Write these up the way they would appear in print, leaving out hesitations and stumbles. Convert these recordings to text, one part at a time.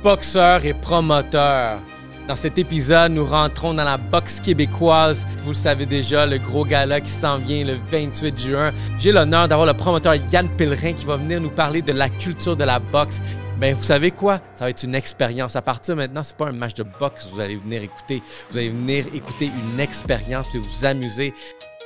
boxeurs et promoteurs. Dans cet épisode, nous rentrons dans la boxe québécoise. Vous le savez déjà, le gros gala qui s'en vient le 28 juin. J'ai l'honneur d'avoir le promoteur Yann Pellerin qui va venir nous parler de la culture de la boxe. Bien, vous savez quoi? Ça va être une expérience. À partir de maintenant, c'est pas un match de boxe que vous allez venir écouter. Vous allez venir écouter une expérience et vous amuser.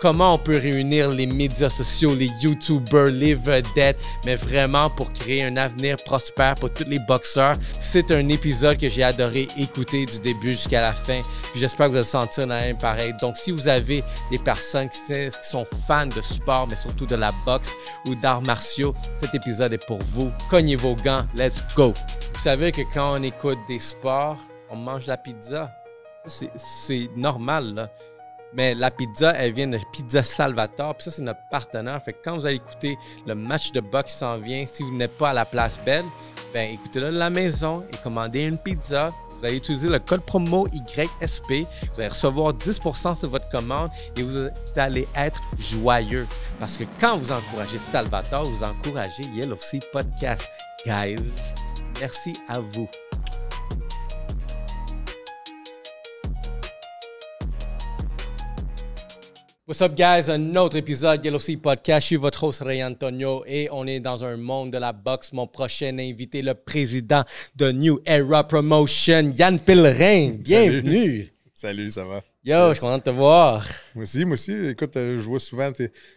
Comment on peut réunir les médias sociaux, les YouTubers, les vedettes, mais vraiment pour créer un avenir prospère pour tous les boxeurs. C'est un épisode que j'ai adoré écouter du début jusqu'à la fin. J'espère que vous allez sentir la même pareil. Donc, si vous avez des personnes qui sont fans de sport, mais surtout de la boxe ou d'arts martiaux, cet épisode est pour vous. Cognez vos gants, let's go! Vous savez que quand on écoute des sports, on mange la pizza. C'est normal, là. Mais la pizza, elle vient de Pizza Salvatore. Puis ça, c'est notre partenaire. Fait que quand vous allez écouter le match de boxe qui s'en vient, si vous n'êtes pas à la Place Belle, bien, écoutez-le de la maison et commandez une pizza. Vous allez utiliser le code promo YSP. Vous allez recevoir 10% sur votre commande et vous allez être joyeux. Parce que quand vous encouragez Salvatore, vous encouragez Yellow FC Podcast. Guys, merci à vous. What's up, guys? Un autre épisode Yellow FC Podcast. Je suis votre host Ray Antonio et on est dans un monde de la boxe. Mon prochain invité, le président de New Era Promotion, Yann Pellerin. Bienvenue. Salut, ça va? Yo, je suis content de te voir. Moi aussi. Écoute, je vois souvent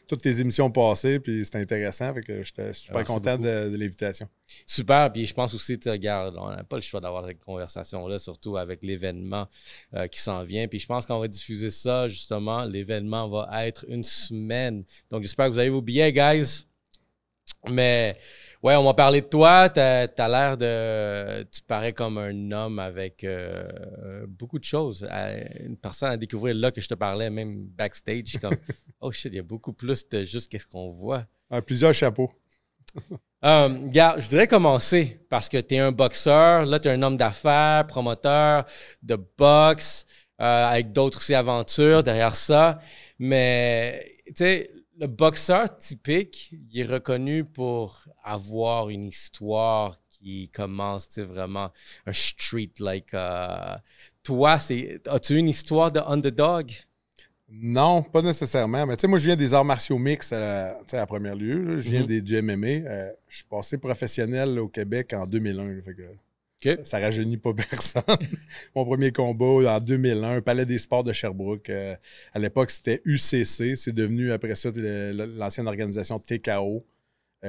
toutes tes émissions passées, puis c'était intéressant. Fait que j'étais super content de l'invitation. Super, puis je pense aussi, tu regardes, on n'a pas le choix d'avoir cette conversation-là, surtout avec l'événement qui s'en vient. Puis je pense qu'on va diffuser ça, justement. L'événement va être une semaine. Donc, j'espère que vous avez vos billets, guys. Mais, ouais, on m'a parlé de toi. T'as l'air de... Tu parais comme un homme avec beaucoup de choses. Une personne à découvrir là que je te parlais, même backstage. Comme, oh shit, il y a beaucoup plus de juste qu'est-ce qu'on voit. Plusieurs chapeaux. Gars, je voudrais commencer parce que tu es un boxeur. Là, tu es un homme d'affaires, promoteur de boxe, avec d'autres aussi aventures derrière ça. Mais, tu sais... Le boxeur typique, il est reconnu pour avoir une histoire qui commence, tu sais, vraiment un street-like. Toi, as-tu une histoire de underdog? Non, pas nécessairement. Mais tu sais, moi, je viens des arts martiaux mixtes à premier lieu. Là. Je viens du MMA. Je suis passé professionnel là, au Québec en 2001. Fait que ça ne rajeunit pas personne. Mon premier combat en 2001, Palais des Sports de Sherbrooke. À l'époque, c'était UCC. C'est devenu, après ça, l'ancienne organisation TKO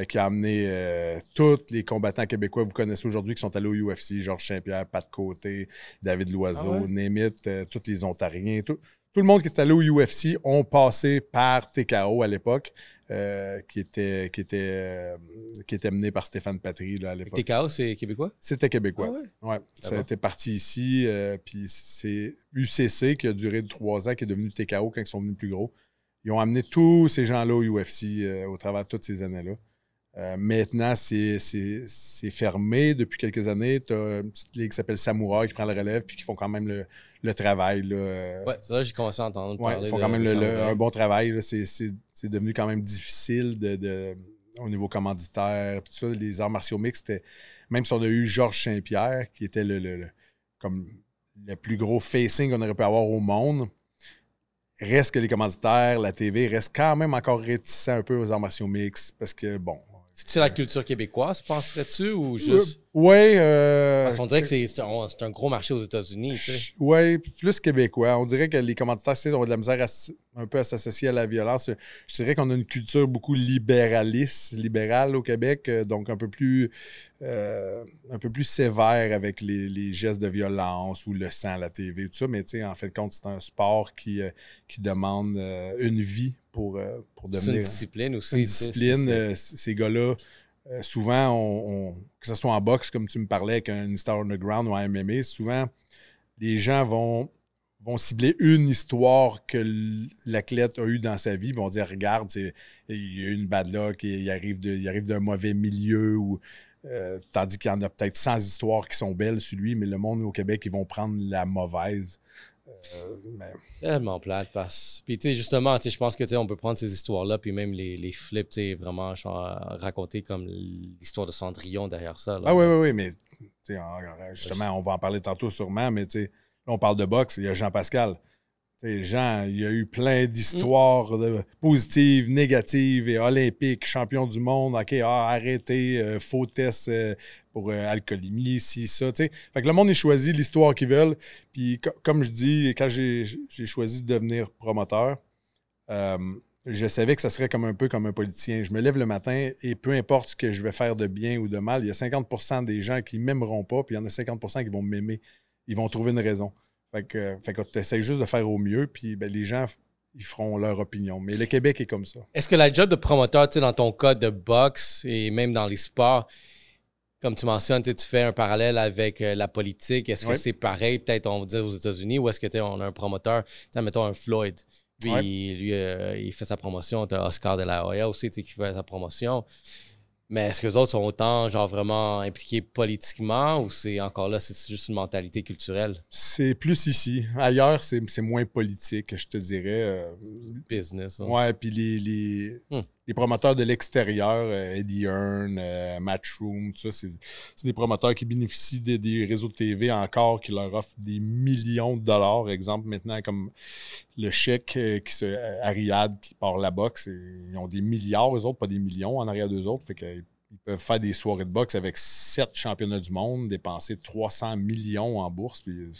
qui a amené tous les combattants québécois que vous connaissez aujourd'hui qui sont allés au UFC. Georges Saint-Pierre, Pat Côté, David Loiseau, Némit, tous les Ontariens. Tout le monde qui est allé au UFC ont passé par TKO à l'époque. Qui était mené par Stéphane Patry là, à l'époque. TKO, c'est québécois? C'était québécois. Ah ouais? Ça a été parti ici, puis c'est UCC qui a duré 3 ans, qui est devenu TKO quand ils sont venus plus gros. Ils ont amené tous ces gens-là au UFC au travers de toutes ces années-là. Maintenant, c'est fermé depuis quelques années. Tu as une petite ligue qui s'appelle Samouraï qui prend le relève puis qui font quand même le travail. Ouais, c'est ça, j'ai commencé à entendre parler. Ils font quand même un bon travail. C'est devenu quand même difficile au niveau commanditaire. Tout ça, les arts martiaux mixtes, même si on a eu Georges Saint-Pierre, qui était comme le plus gros facing qu'on aurait pu avoir au monde, reste que les commanditaires, la TV, restent quand même encore réticents un peu aux arts martiaux mixtes parce que, bon... C'est-tu la culture québécoise, penserais-tu, ou juste... Oui. Parce qu'on dirait que c'est un gros marché aux États-Unis, tu sais. Oui, plus québécois. On dirait que les commanditaires ont de la misère un peu à s'associer à la violence. Je dirais qu'on a une culture beaucoup libérale au Québec, donc un peu plus sévère avec les gestes de violence ou le sang à la TV, tout ça. Mais tu sais, en fin de compte, c'est un sport qui demande une vie pour devenir... C'est une discipline aussi. Une discipline. Ces gars-là, souvent, que ce soit en boxe, comme tu me parlais, avec un Star Underground ou en MMA, souvent, les gens vont cibler une histoire que l'athlète a eue dans sa vie. Ils vont dire, regarde, il y a eu une bad luck, il arrive d'un mauvais milieu, tandis qu'il y en a peut-être 100 histoires qui sont belles sur lui, mais le monde au Québec, ils vont prendre la mauvaise. Tellement plate. Puis, tu sais, justement, je pense que on peut prendre ces histoires-là, puis même les flips, vraiment raconter comme l'histoire de Cendrillon derrière ça. Là. Ah oui, mais Justement, on va en parler tantôt sûrement, mais là, on parle de boxe, il y a Jean Pascal. Jean, il y a eu plein d'histoires positives, négatives et olympiques, champion du monde, OK, arrêté, faux test pour alcoolémie, ci, ça. Fait que le monde a choisi l'histoire qu'ils veulent. Puis comme je dis, quand j'ai choisi de devenir promoteur, je savais que ça serait un peu comme un politicien. Je me lève le matin et peu importe ce que je vais faire de bien ou de mal, il y a 50% des gens qui ne m'aimeront pas, puis il y en a 50% qui vont m'aimer. Ils vont trouver une raison. Fait que tu essaies juste de faire au mieux, puis les gens, ils feront leur opinion. Mais le Québec est comme ça. Est-ce que la job de promoteur, dans ton cas de boxe et même dans les sports, comme tu mentionnes, tu fais un parallèle avec la politique, est-ce que c'est pareil, peut-être, on va dire, aux États-Unis, ou est-ce que on a un promoteur, mettons un Floyd, lui, il fait sa promotion, tu as Oscar de la Hoya aussi qui fait sa promotion. Mais est-ce que les autres sont autant, vraiment impliqués politiquement ou c'est encore là, c'est juste une mentalité culturelle? C'est plus ici. Ailleurs, c'est moins politique, je te dirais. Business. Hein. Ouais, puis les promoteurs de l'extérieur, Eddie Hearn, Matchroom, tout ça, c'est des promoteurs qui bénéficient des réseaux de TV encore, qui leur offrent des millions de dollars. Exemple, maintenant, comme le chèque à Riyad qui part la boxe, ils ont des milliards, eux autres, pas des millions en arrière d'eux autres. Fait qu'ils peuvent faire des soirées de boxe avec 7 championnats du monde, dépenser 300 millions en bourse, puis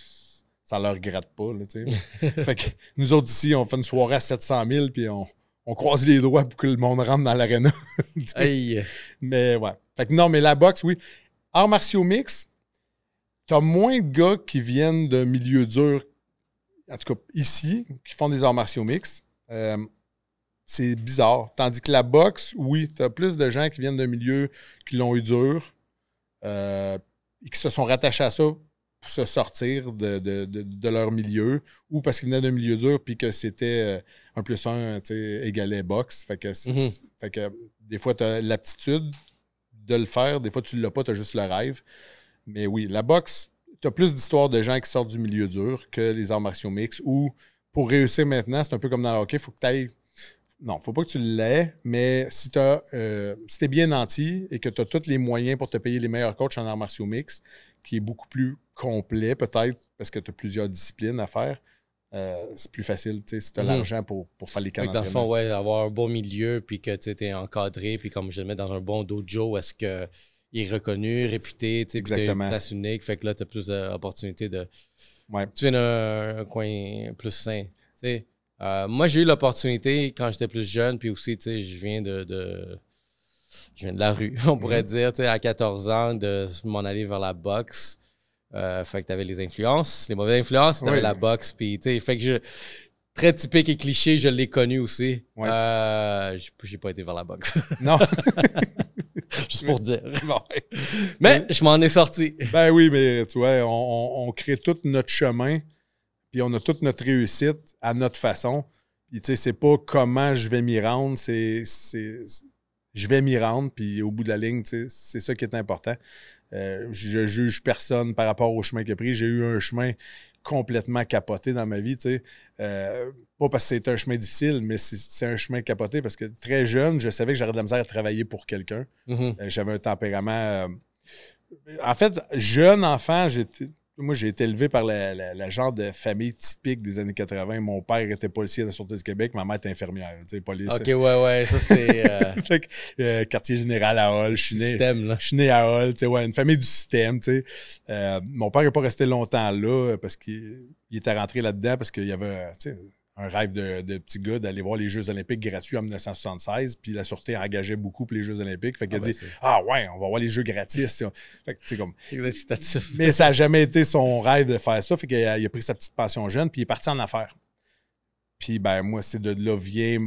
ça leur gratte pas. Là, fait que nous autres ici, on fait une soirée à 700 000, puis on croise les doigts pour que le monde rentre dans l'aréna. Hey. Mais ouais. Fait que non, mais la boxe, oui. Arts martiaux mix, t'as moins de gars qui viennent de milieux durs, en tout cas ici, qui font des arts martiaux mix. C'est bizarre. Tandis que la boxe, oui, t'as plus de gens qui viennent de milieux qui l'ont eu dur et qui se sont rattachés à ça pour se sortir de leur milieu ou parce qu'ils venaient d'un milieu dur puis que c'était 1+1 égalait boxe. Fait que, fait que des fois, tu as l'aptitude de le faire. Des fois, tu ne l'as pas, tu as juste le rêve. Mais oui, la boxe, tu as plus d'histoires de gens qui sortent du milieu dur que les arts martiaux mix ou pour réussir maintenant, c'est un peu comme dans le hockey, il faut que tu ailles. Non, il ne faut pas que tu l'aies, mais si tu es bien nanti et que tu as tous les moyens pour te payer les meilleurs coachs en arts martiaux mix, qui est beaucoup plus complet peut-être parce que tu as plusieurs disciplines à faire, c'est plus facile si tu as l'argent pour faire les camps d'entraînement. Dans le fond, ouais, avoir un bon milieu puis que tu es encadré puis comme je le mets dans un bon dojo, est-ce qu'il est reconnu, réputé, tu as une place unique, fait que là, tu as plus d'opportunités de... Ouais. Tu viens d'un coin plus sain, tu sais. Moi, j'ai eu l'opportunité quand j'étais plus jeune, puis aussi, tu sais, je viens de la rue, on pourrait dire, tu sais, à 14 ans, de m'en aller vers la boxe. Fait que t'avais les influences, les mauvaises influences, t'avais la boxe, puis tu sais, fait que très typique et cliché, je l'ai connu aussi. Ouais. J'ai pas été vers la boxe. Non. Juste pour dire. Bon. Mais je m'en ai sorti. Ben oui, mais tu vois, on crée tout notre chemin. Puis on a toute notre réussite à notre façon. Puis tu sais, c'est pas comment je vais m'y rendre, je vais m'y rendre, puis au bout de la ligne, tu sais, c'est ça qui est important. Je juge personne par rapport au chemin qu'il a pris. J'ai eu un chemin complètement capoté dans ma vie, tu sais. Pas parce que c'était un chemin difficile, mais c'est un chemin capoté parce que très jeune, je savais que j'aurais de la misère à travailler pour quelqu'un. J'avais un tempérament... En fait, jeune enfant, moi, j'ai été élevé par la genre de famille typique des années 80. Mon père était policier de la Sûreté du Québec, ma mère était infirmière. Police. OK, ouais, ça c'est... Fait que, quartier général à Hull. Je suis né à Hull, une famille du système. Mon père n'est pas resté longtemps là parce qu'il était rentré là-dedans parce qu'il y avait un rêve de petit gars d'aller voir les Jeux olympiques gratuits en 1976, puis la Sûreté engageait beaucoup pour les Jeux olympiques. Fait qu'il a dit « Ah ouais, on va voir les Jeux gratis. » Fait que, comme... Mais ça n'a jamais été son rêve de faire ça. Fait qu'il a pris sa petite passion jeune, puis il est parti en affaires. Puis ben moi, c'est de là vient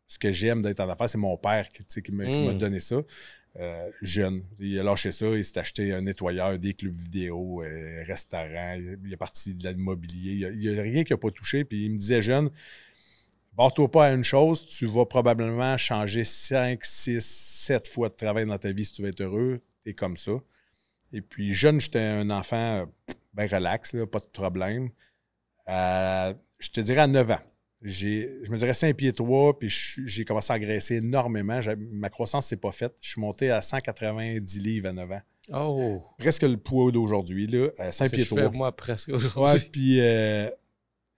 ce que j'aime d'être en affaires, c'est mon père qui m'a donné ça. Jeune. Il a lâché ça, il s'est acheté un nettoyeur, des clubs vidéo, restaurants, il est parti de l'immobilier. Il n'y a rien qu'il n'a pas touché. Puis il me disait jeune, barre-toi pas à une chose, tu vas probablement changer 5, 6, 7 fois de travail dans ta vie si tu veux être heureux. T'es comme ça. Et puis jeune, j'étais un enfant bien relax, là, pas de problème. Je te dirais à 9 ans. Je me dirais 5 pieds 3, puis j'ai commencé à engraisser énormément. Ma croissance s'est pas faite. Je suis monté à 190 livres à 9 ans. Oh! Presque le poids d'aujourd'hui, là, à 5 pieds 3. Moi, presque aujourd'hui. Ouais,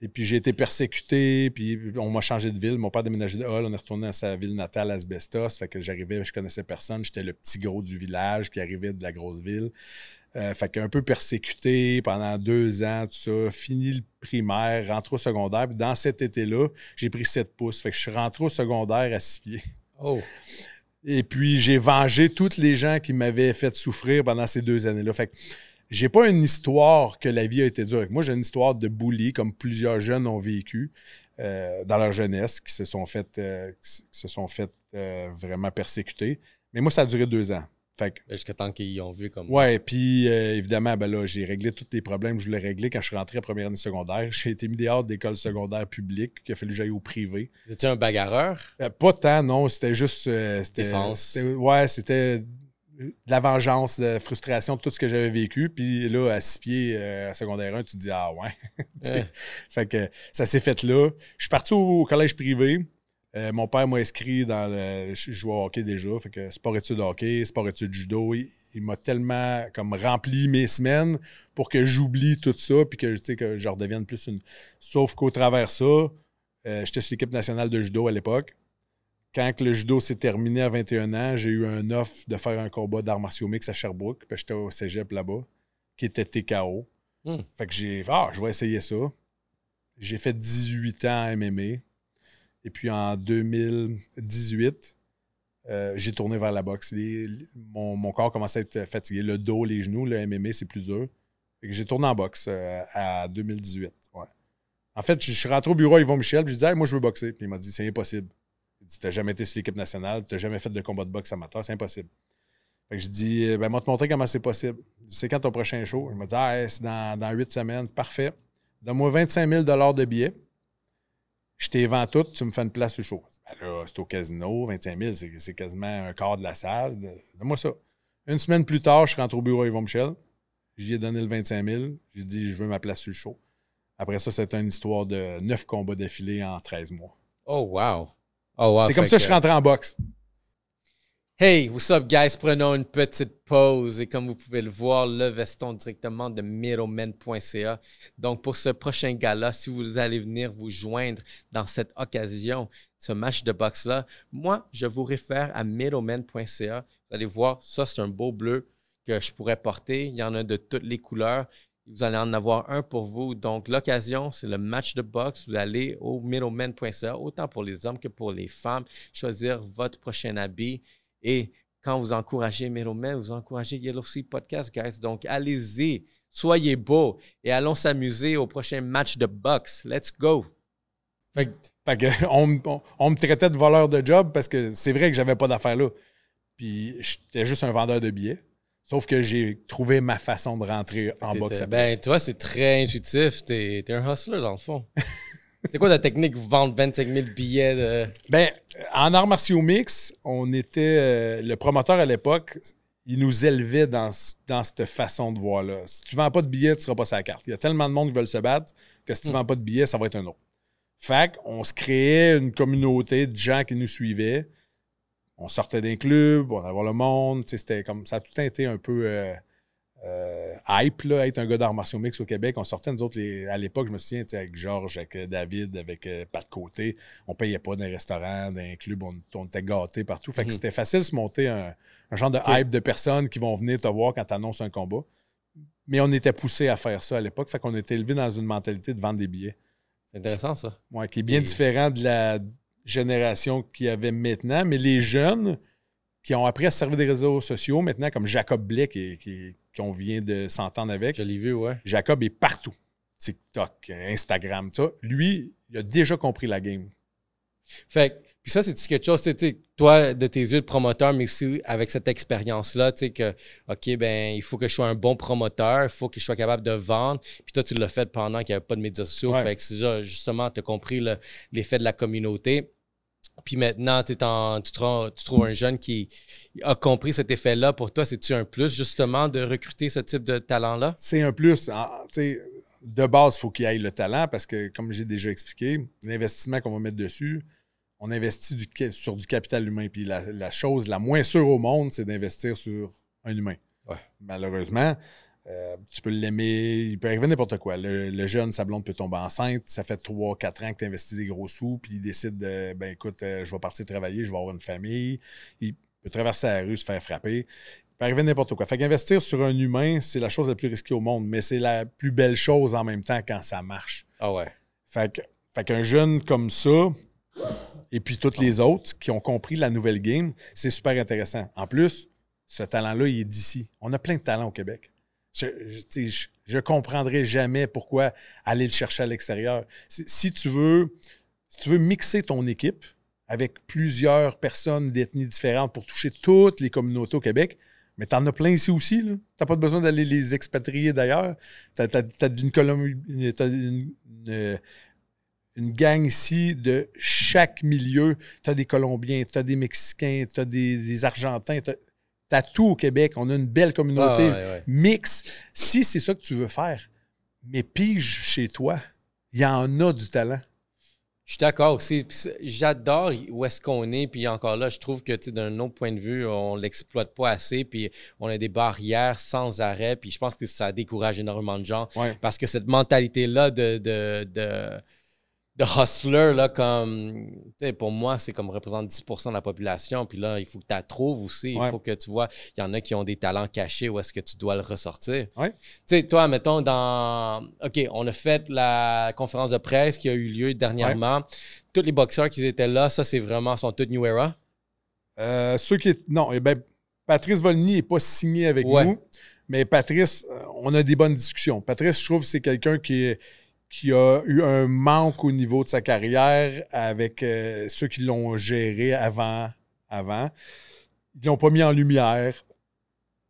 et puis j'ai été persécuté, puis on m'a changé de ville. Mon père déménageait de Hull, on est retourné à sa ville natale, Asbestos. Fait que j'arrivais, je connaissais personne, j'étais le petit gros du village qui arrivait de la grosse ville. Fait qu'un peu persécuté pendant 2 ans, tout ça. Fini le primaire, rentré au secondaire. Puis dans cet été-là, j'ai pris 7 pouces. Fait que je suis rentré au secondaire à 6 pieds. Oh! Et puis j'ai vengé tous les gens qui m'avaient fait souffrir pendant ces 2 années-là. Fait que j'ai pas une histoire que la vie a été dure avec moi. J'ai une histoire de bully, comme plusieurs jeunes ont vécu dans leur jeunesse, qui se sont fait vraiment persécuter. Mais moi, ça a duré 2 ans. Jusqu'à temps qu'ils ont vu comme... Ouais, puis évidemment, ben là, j'ai réglé tous les problèmes que je voulais régler quand je suis rentré à première année secondaire. J'ai été mis dehors d'école secondaire publique, qu'il a fallu que j'aille au privé. C'était un bagarreur? Pas tant, non. C'était juste... Défense. C'était de la vengeance, de la frustration de tout ce que j'avais vécu. Puis là, à 6 pieds, à secondaire 1, tu te dis « Ah ouais! » Fait que ça s'est fait là. Je suis parti au collège privé. Mon père m'a inscrit dans le... Je jouais au hockey déjà, fait que sport-études hockey, sport-études judo. Il m'a tellement comme rempli mes semaines pour que j'oublie tout ça puis que, que je redevienne plus une... Sauf qu'au travers ça, j'étais sur l'équipe nationale de judo à l'époque. Quand le judo s'est terminé à 21 ans, j'ai eu un offre de faire un combat d'arts martiaux mix à Sherbrooke. Puis j'étais au cégep là-bas, qui était TKO. Fait que je vais essayer ça. J'ai fait 18 ans à MMA. Et puis en 2018, j'ai tourné vers la boxe. Mon corps commençait à être fatigué. Le dos, les genoux, le MMA, c'est plus dur. Fait que j'ai tourné en boxe à 2018. Ouais. En fait, je suis rentré au bureau à Yvon Michel, puis je disais hey, moi, je veux boxer. Puis il m'a dit c'est impossible. Il dit t'as jamais été sur l'équipe nationale, t'as jamais fait de combat de boxe amateur, c'est impossible. Fait que je dis ben, moi, te montrer comment c'est possible. C'est quand ton prochain show? Il m'a dit c'est dans 8 semaines. Parfait. Donne-moi 25 000 de billets. Je t'ai vends tout, tu me fais une place sur le show. Ben là, c'est au casino, 25 000, c'est quasiment un quart de la salle. Donne-moi ça. Une semaine plus tard, je rentre au bureau à Yvon Michel. J'y ai donné le 25 000. J'ai dit, je veux ma place sur le show. Après ça, c'était une histoire de 9 combats d'affilée en 13 mois. Oh, wow. Oh, wow. C'est comme ça que je suis rentré en boxe. Hey, what's up, guys? Prenons une petite pause. Et comme vous pouvez le voir, le veston directement de middlemen.ca. Donc, pour ce prochain gala, si vous allez venir vous joindre dans cette occasion, ce match de boxe-là, moi, je vous réfère à middlemen.ca. Vous allez voir, ça, c'est un beau bleu que je pourrais porter. Il y en a de toutes les couleurs. Vous allez en avoir un pour vous. Donc, l'occasion, c'est le match de boxe. Vous allez au middlemen.ca, autant pour les hommes que pour les femmes, choisir votre prochain habit. Et quand vous encouragez Middlemen, vous encouragez Yellow Sea Podcast, guys. Donc, allez-y, soyez beaux et allons s'amuser au prochain match de boxe. Let's go! Fait que on me traitait de voleur de job parce que c'est vrai que j'avais pas d'affaires là. Puis, j'étais juste un vendeur de billets. Sauf que j'ai trouvé ma façon de rentrer en boxe. Ben, toi, c'est très intuitif. T'es un hustler, dans le fond. C'est quoi ta technique, vous vendre 25 000 billets de... Ben, en arts martiaux mix, on était... le promoteur à l'époque, il nous élevait dans cette façon de voir-là. Si tu ne vends pas de billets, tu ne seras pas sur la carte. Il y a tellement de monde qui veulent se battre que si tu ne vends pas de billets, ça va être un autre. Fait qu'on se créait une communauté de gens qui nous suivaient. On sortait d'un club, on allait voir le monde. C'était comme ça a tout été un peu... hype, là, être un gars d'arts martiaux mix au Québec. On sortait, nous autres, à l'époque, je me souviens, avec Georges, avec David, avec Pat Côté. On payait pas dans les restaurants, dans les clubs, on était gâtés partout. Fait que c'était facile de se monter un genre de hype de personnes qui vont venir te voir quand tu annonces un combat. Mais on était poussés à faire ça à l'époque. Fait qu'on était élevés dans une mentalité de vendre des billets. C'est intéressant, ça. Ouais, qui est bien différent de la génération qu'il y avait maintenant. Mais les jeunes qui ont appris à se servir des réseaux sociaux maintenant, comme Jacob Blais, qu'on vient de s'entendre avec. Je l'ai vu, ouais. Jacob est partout. TikTok, Instagram, ça. Lui, il a déjà compris la game. Fait puis ça, c'est-tu quelque chose, toi, de tes yeux de promoteur, mais aussi avec cette expérience-là, tu sais, que, OK, ben il faut que je sois un bon promoteur, il faut que je sois capable de vendre. Puis toi, tu l'as fait pendant qu'il n'y avait pas de médias sociaux. Ouais. Fait que c'est ça, justement, tu as compris l'effet de la communauté. Puis maintenant, tu trouves un jeune qui a compris cet effet-là. Pour toi, c'est-tu un plus, justement, de recruter ce type de talent-là? C'est un plus. De base, il faut qu'il y ait le talent parce que, comme j'ai déjà expliqué, l'investissement qu'on va mettre dessus, on investit sur du capital humain. Puis la chose la moins sûre au monde, c'est d'investir sur un humain. Ouais. Malheureusement, tu peux l'aimer, il peut arriver n'importe quoi. Le jeune, sa blonde peut tomber enceinte, ça fait 3-4 ans que tu investis des gros sous, puis il décide de, ben écoute, je vais partir travailler, je vais avoir une famille. Il peut traverser la rue, se faire frapper. Il peut arriver n'importe quoi. Fait qu'investir sur un humain, c'est la chose la plus risquée au monde, mais c'est la plus belle chose en même temps quand ça marche. Ah ouais. Fait qu'un jeune comme ça, et puis tous les autres qui ont compris la nouvelle game, c'est super intéressant. En plus, ce talent-là, il est d'ici. On a plein de talents au Québec. Je comprendrai jamais pourquoi aller le chercher à l'extérieur. Si tu veux mixer ton équipe avec plusieurs personnes d'ethnies différentes pour toucher toutes les communautés au Québec, mais t'en as plein ici aussi. Tu n'as pas besoin d'aller les expatrier d'ailleurs. T'as une gang ici de chaque milieu. Tu as des Colombiens, tu as des Mexicains, tu as des Argentins, t'as tout au Québec. On a une belle communauté mixte. Si c'est ça que tu veux faire, mais pige chez toi, il y en a du talent. Je suis d'accord aussi. J'adore où est-ce qu'on est. Puis encore là, je trouve que d'un autre point de vue, on ne l'exploite pas assez. Puis on a des barrières sans arrêt. Puis je pense que ça décourage énormément de gens. Ouais. Parce que cette mentalité-là de hustler, là, comme, pour moi, c'est comme représente 10% de la population. Puis là, il faut que tu la trouves aussi. Il faut que tu vois, il y en a qui ont des talents cachés où est-ce que tu dois le ressortir. Ouais. Tu sais, toi, mettons, OK, on a fait la conférence de presse qui a eu lieu dernièrement. Ouais. Tous les boxeurs qui étaient là, ça, c'est vraiment, sont tous New Era? Ceux qui... Non, Patrice Volny n'est pas signé avec nous. Mais Patrice, on a des bonnes discussions. Patrice, je trouve, c'est quelqu'un qui a eu un manque au niveau de sa carrière avec ceux qui l'ont géré avant. Ils l'ont pas mis en lumière.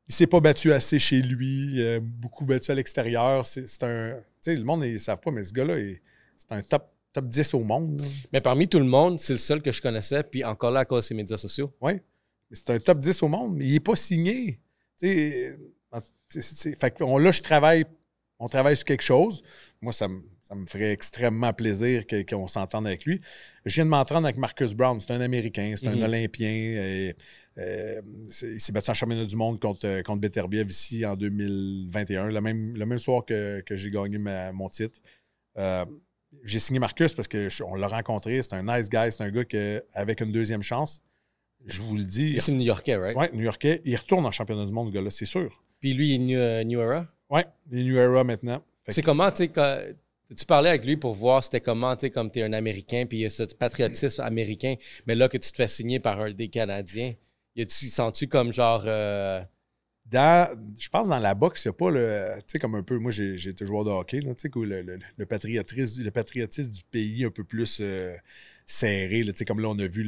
Il s'est pas battu assez chez lui. Beaucoup battu à l'extérieur. C'est un... Tu sais, le monde ne savent pas, mais ce gars-là, c'est un top 10 au monde. Là. Mais parmi tout le monde, c'est le seul que je connaissais. Puis encore là, à cause de ses médias sociaux. Oui. C'est un top 10 au monde, mais il n'est pas signé. Fait que on travaille sur quelque chose. Moi, ça me ferait extrêmement plaisir qu'on s'entende avec lui. Je viens de m'entendre avec Marcus Brown. C'est un Américain, c'est un Olympien. Il s'est battu en championnat du monde contre Beterbiev ici en 2021, le même soir que j'ai gagné mon titre. J'ai signé Marcus parce qu'on l'a rencontré. C'est un nice guy. C'est un gars avec une deuxième chance. Je vous le dis. C'est New-Yorkais, right? Oui, New-Yorkais. Il retourne en championnat du monde, ce gars-là, c'est sûr. Puis lui, il est New Era? Oui, il est New Era maintenant. C'est comment, tu sais, tu parlais avec lui pour voir c'était comment, tu sais, comme tu es un Américain, puis il y a ce patriotisme américain, mais là que tu te fais signer par des Canadiens, sens-tu comme genre... Je pense dans la boxe, il n'y a pas le... Tu sais, comme un peu... Moi, j'ai été joueur de hockey, tu sais, le patriotisme du pays un peu plus serré, tu sais, comme là, on a vu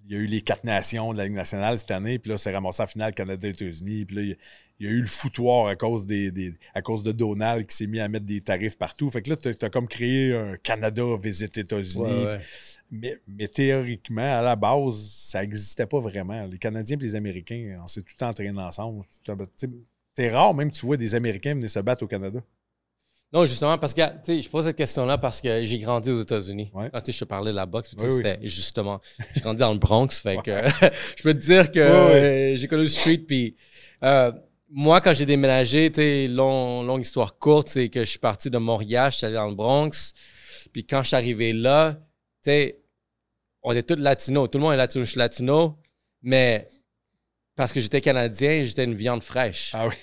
il y a eu les 4 nations de la Ligue nationale cette année, puis là, c'est ramassé en finale Canada-États-Unis, puis là, il y a eu le foutoir à cause de Donald qui s'est mis à mettre des tarifs partout. Fait que là, tu as comme créé un Canada visite États-Unis. Ouais. Mais théoriquement, à la base, ça n'existait pas vraiment. Les Canadiens et les Américains, on s'est tout le temps entraînés ensemble. C'est rare même que tu vois des Américains venir se battre au Canada. Non, justement, parce que, tu sais, je pose cette question-là parce que j'ai grandi aux États-Unis. Ouais. Tu sais, je te parlais de la boxe, puis c'était justement, j'ai grandi dans le Bronx, fait que je peux te dire que j'ai connu le street, puis moi, quand j'ai déménagé, tu sais, longue histoire courte, c'est que je suis parti de Montréal, je suis allé dans le Bronx, puis quand je suis arrivé là, tu sais, on était tous latinos, tout le monde est latino, je suis latino, mais parce que j'étais Canadien, j'étais une viande fraîche. Ah oui.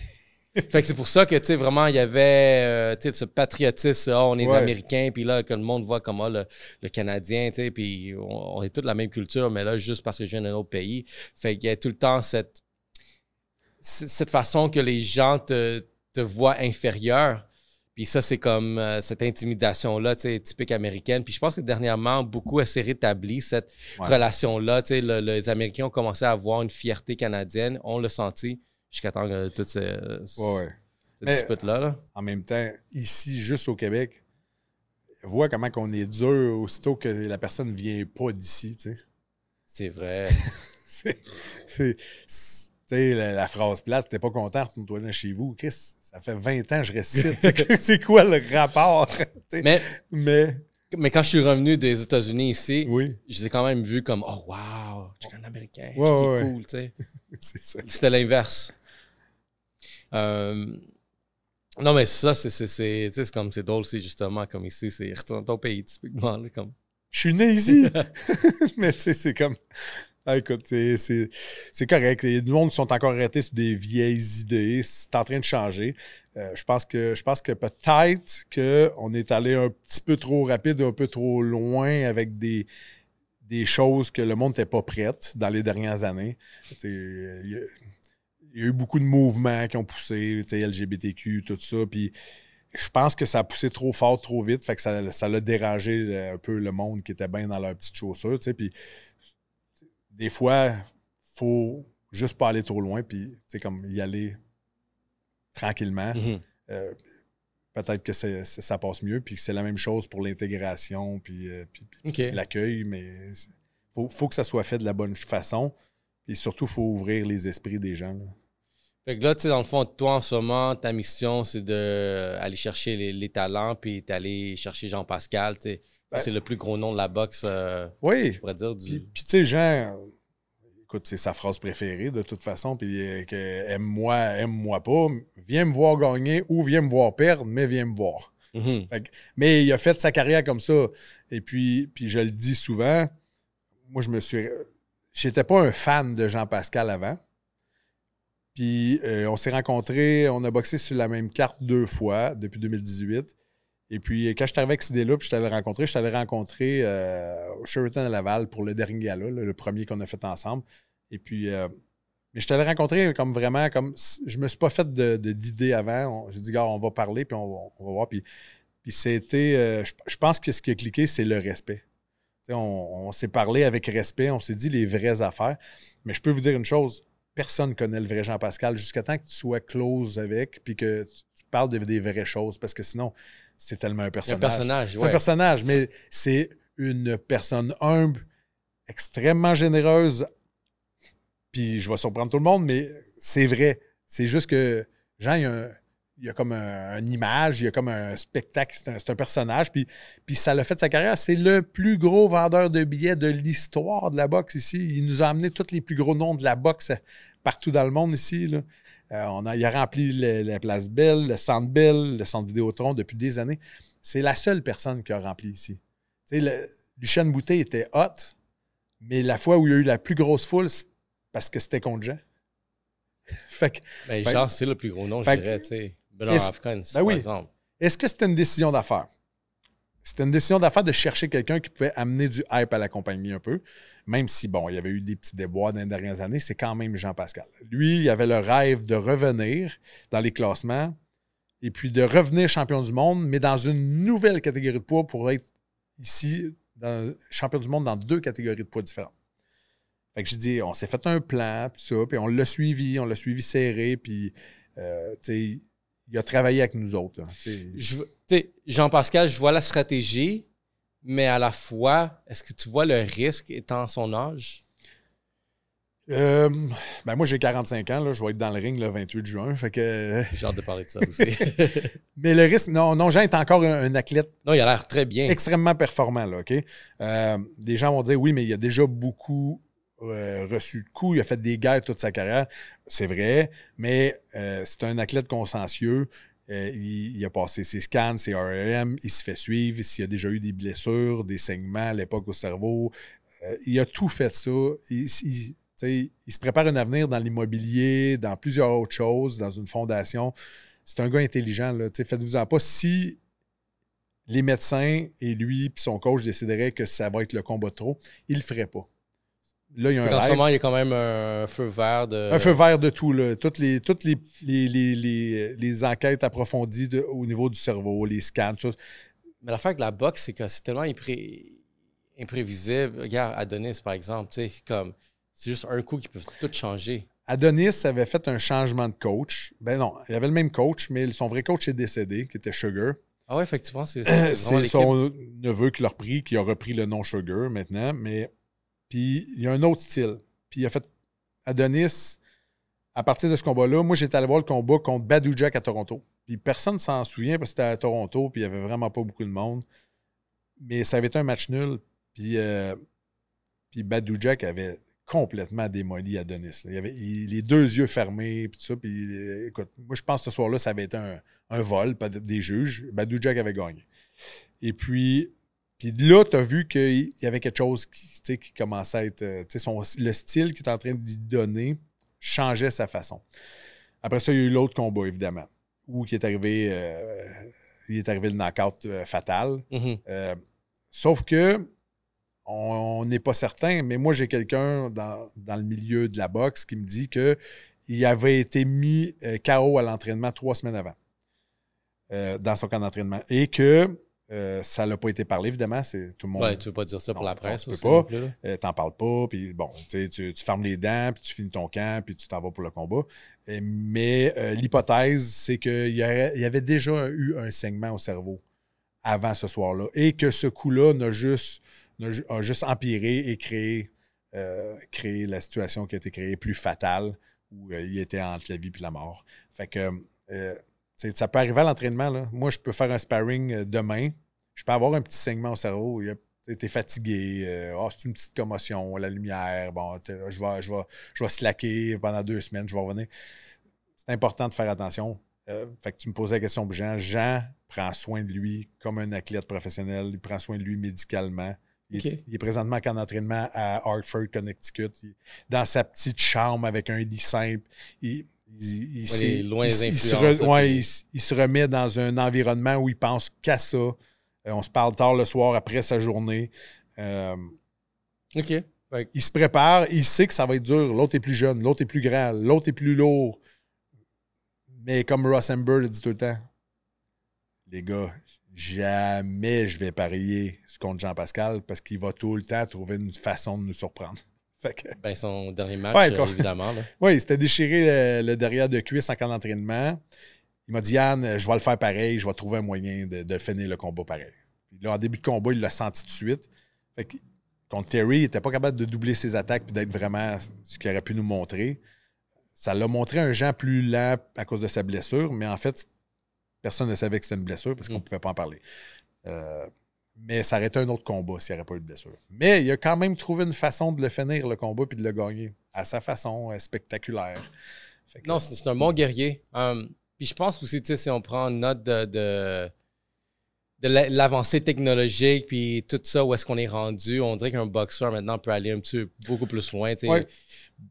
Fait que c'est pour ça que, tu sais, vraiment, il y avait, tu sais, ce patriotisme, on est des Américains, puis là, que le monde voit comment le Canadien, tu sais, puis on est tous la même culture, mais là, juste parce que je viens d'un autre pays. Fait qu'il y a tout le temps cette façon que les gens te voient inférieur. Puis ça, c'est comme cette intimidation-là, tu sais, typique américaine. Puis je pense que dernièrement, beaucoup s'est rétabli cette relation-là. Tu sais, les Américains ont commencé à avoir une fierté canadienne. On l'a senti. Jusqu'à temps que toute cette dispute-là. Là. En même temps, ici, juste au Québec, vois comment on est dur aussitôt que la personne ne vient pas d'ici. Tu sais. C'est vrai. Tu sais, la phrase plate, t'es pas content, retourne-toi là chez vous. Chris, ça fait 20 ans que je reste ici. C'est quoi le rapport? Mais quand je suis revenu des États-Unis ici, je l'ai quand même vu comme « Oh, wow, je suis un Américain, c'est cool, tu sais. » C'est ça. C'était l'inverse. Non, mais ça, c'est comme c'est drôle, c'est justement comme ici, c'est retourner ton pays, typiquement. Là, comme... Je suis né ici! Mais tu sais, c'est comme... Ah, écoute, c'est correct. Les monde sont encore arrêtés sur des vieilles idées. C'est en train de changer. Je pense que peut-être qu'on est allé un petit peu trop rapide, un peu trop loin avec des choses que le monde n'était pas prête dans les dernières années. Il y a eu beaucoup de mouvements qui ont poussé, LGBTQ, tout ça. Puis je pense que ça a poussé trop fort, trop vite. Fait que ça l'a dérangé un peu le monde qui était bien dans leurs petites chaussures. Puis des fois, faut juste pas aller trop loin, puis comme y aller tranquillement. Peut-être que ça passe mieux, puis c'est la même chose pour l'intégration, puis l'accueil, mais faut que ça soit fait de la bonne façon, et surtout, il faut ouvrir les esprits des gens. Là. Fait que là, tu sais, dans le fond, toi, en ce moment, ta mission, c'est d'aller chercher les talents, puis d'aller chercher Jean-Pascal, tu sais. C'est le plus gros nom de la boxe, oui. je pourrais dire. Puis tu sais, Jean, écoute, c'est sa phrase préférée de toute façon, puis aime-moi pas, viens me voir gagner ou viens me voir perdre, mais viens me voir. Mais il a fait sa carrière comme ça. Et puis je le dis souvent, moi, j'étais pas un fan de Jean-Pascal avant. Puis on s'est rencontrés, on a boxé sur la même carte 2 fois depuis 2018. Et puis, quand je suis arrivé avec cette idée-là, puis je t'avais rencontré au Sheraton à Laval pour le dernier gala, le premier qu'on a fait ensemble. Et puis, mais je t'avais rencontré comme vraiment, comme je me suis pas fait d'idée avant. J'ai dit, gars, on va parler, puis on va voir. Puis c'était, je pense que ce qui a cliqué, c'est le respect. On s'est parlé avec respect, on s'est dit les vraies affaires. Mais je peux vous dire une chose, personne ne connaît le vrai Jean-Pascal jusqu'à temps que tu sois close avec, puis que tu parles des vraies choses, parce que sinon... C'est tellement un personnage. C'est un personnage, mais c'est une personne humble, extrêmement généreuse. Puis je vais surprendre tout le monde, mais c'est vrai. C'est juste que Jean, il y a comme une image, il y a comme un spectacle, c'est un personnage. Puis ça l'a fait de sa carrière. C'est le plus gros vendeur de billets de l'histoire de la boxe ici. Il nous a amené tous les plus gros noms de la boxe partout dans le monde ici, là. Il a rempli la Place Bell, le Centre Bell, le Centre Vidéotron depuis des années. C'est la seule personne qui a rempli ici. Lucien Boutet était hot, mais la fois où il y a eu la plus grosse foule, c'est parce que c'était contre Jean. Jean, c'est le plus gros nom, je dirais. Benoît Hopkins, par exemple. Est-ce que c'était une décision d'affaires? C'était une décision d'affaires de chercher quelqu'un qui pouvait amener du hype à la compagnie un peu. Même si, bon, il y avait eu des petits déboires dans les dernières années, c'est quand même Jean-Pascal. Lui, il avait le rêve de revenir dans les classements et puis de revenir champion du monde, mais dans une nouvelle catégorie de poids pour être ici, champion du monde dans 2 catégories de poids différentes. Fait que j'ai dit, on s'est fait un plan, puis ça, puis on l'a suivi serré, puis, tu sais, il a travaillé avec nous autres. Là, Jean-Pascal, je vois la stratégie, mais à la fois, est-ce que tu vois le risque étant son âge? Moi, j'ai 45 ans. Là, je vais être dans le ring le 28 juin. Fait que... J'ai hâte de parler de ça aussi. Mais le risque... Non, Jean est encore un athlète... Non, il a l'air très bien. Extrêmement performant. Là, OK? Des gens vont dire, oui, mais il a déjà beaucoup reçu de coups. Il a fait des guerres toute sa carrière. C'est vrai, mais c'est un athlète consciencieux. Il a passé ses scans, ses RRM, il se fait suivre, s'il a déjà eu des blessures, des saignements à l'époque au cerveau. Il a tout fait ça. Il se prépare un avenir dans l'immobilier, dans plusieurs autres choses, dans une fondation. C'est un gars intelligent. Là. Faites-vous-en pas. Si les médecins et lui et son coach décideraient que ça va être le combat de trop, il le ferait pas. Là, il y a un en ce moment, il y a quand même un feu vert de... Un feu vert de tout. Là. Toutes les enquêtes approfondies au niveau du cerveau, les scans, tout. Mais l'affaire avec la boxe, c'est que c'est tellement imprévisible. Regarde, Adonis, par exemple, c'est juste un coup qui peut tout changer. Adonis avait fait un changement de coach. Ben non, il avait le même coach, mais son vrai coach est décédé, qui était Sugar. Ah ouais, effectivement, c'est son neveu qui a repris le nom Sugar maintenant, mais... Puis il y a un autre style. Puis il a fait Adonis, à partir de ce combat-là, moi j'étais allé voir le combat contre Badou Jack à Toronto. Puis personne ne s'en souvient parce que c'était à Toronto, puis il n'y avait vraiment pas beaucoup de monde. Mais ça avait été un match nul. Puis Badou Jack avait complètement démoli Adonis. Il avait les deux yeux fermés, puis tout ça. Puis, écoute, moi, je pense que ce soir-là, ça avait été un vol, pas des juges. Badou Jack avait gagné. Et puis là, tu as vu qu'il y avait quelque chose qui commençait à être... le style qu'il est en train de lui donner changeait sa façon. Après ça, il y a eu l'autre combat, évidemment, où il est arrivé le knockout fatal. Mm-hmm. Sauf que on n'est pas certain, mais moi, j'ai quelqu'un dans le milieu de la boxe qui me dit qu'il avait été mis KO à l'entraînement 3 semaines avant, dans son camp d'entraînement. Et que ça n'a pas été parlé, évidemment. C'est tout le monde. Ouais, tu ne veux pas dire ça pour la presse. Tu peux pas. T'en parles pas. Puis bon, tu fermes les dents, puis tu finis ton camp, puis tu t'en vas pour le combat. Mais l'hypothèse, c'est qu'il y avait déjà eu un saignement au cerveau avant ce soir-là. Et que ce coup-là a juste empiré et créé la situation qui a été créée plus fatale, où il était entre la vie et la mort. Fait que ça peut arriver à l'entraînement. Là. Moi, je peux faire un sparring demain. Je peux avoir un petit saignement au cerveau. T'es fatigué. C'est une petite commotion, la lumière. Bon, je vais slacker pendant 2 semaines. Je vais revenir. C'est important de faire attention. Fait que tu me posais la question pour Jean. Jean prend soin de lui comme un athlète professionnel. Il prend soin de lui médicalement. Il est présentement en camp d'entraînement à Hartford, Connecticut. Dans sa petite chambre avec un lit simple. Il se remet dans un environnement où il pense qu'à ça. On se parle tard le soir après sa journée. OK. Il se prépare. Il sait que ça va être dur. L'autre est plus jeune. L'autre est plus grand. L'autre est plus lourd. Mais comme Ross Amber le dit tout le temps, les gars, jamais je vais parier contre Jean-Pascal parce qu'il va tout le temps trouver une façon de nous surprendre. Son dernier match, évidemment. Oui, il s'était déchiré le derrière de cuisse en camp d'entraînement. Il m'a dit, Yann, je vais le faire pareil, je vais trouver un moyen de finir le combat pareil. Puis là, en début de combat, il l'a senti tout de suite. Fait que, contre Terry, il n'était pas capable de doubler ses attaques et d'être vraiment ce qu'il aurait pu nous montrer. Ça l'a montré un Jean plus lent à cause de sa blessure, mais en fait, personne ne savait que c'était une blessure parce qu'on ne pouvait pas en parler. Mais ça aurait été un autre combat s'il n'y avait pas eu de blessure. Mais il a quand même trouvé une façon de le finir, le combat, puis de le gagner à sa façon spectaculaire. Non, c'est un bon guerrier. Puis je pense aussi, si on prend note de l'avancée technologique, puis tout ça, où est-ce qu'on est rendu, on dirait qu'un boxeur maintenant peut aller beaucoup plus loin. Ouais.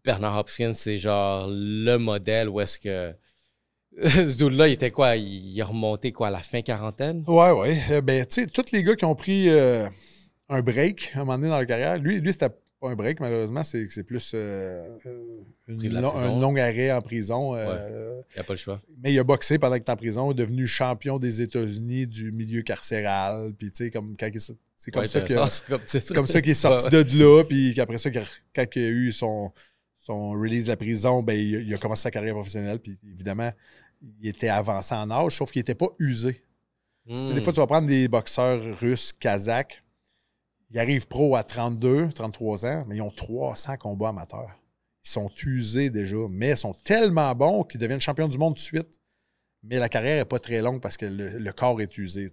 Bernard Hopkins, c'est genre le modèle où est-ce que... Ce dude-là, il était quoi? Il a remonté quoi à la fin quarantaine? Ouais. Tu sais, tous les gars qui ont pris un break à un moment donné dans leur carrière, lui c'était pas un break, malheureusement, c'est plus un long arrêt en prison. Il n'y a pas le choix. Mais il a boxé pendant qu'il était en prison, il est devenu champion des États-Unis du milieu carcéral. Puis, tu sais, c'est comme ça qu'il est sorti de là. Puis après ça, quand il a eu son release de la prison, ben, il a commencé sa carrière professionnelle. Puis évidemment, il était avancé en âge, sauf qu'il n'était pas usé. Des fois, tu vas prendre des boxeurs russes, kazakhs. Ils arrivent pro à 32, 33 ans, mais ils ont 300 combats amateurs. Ils sont usés déjà, mais ils sont tellement bons qu'ils deviennent champions du monde tout de suite. Mais la carrière n'est pas très longue parce que le corps est usé.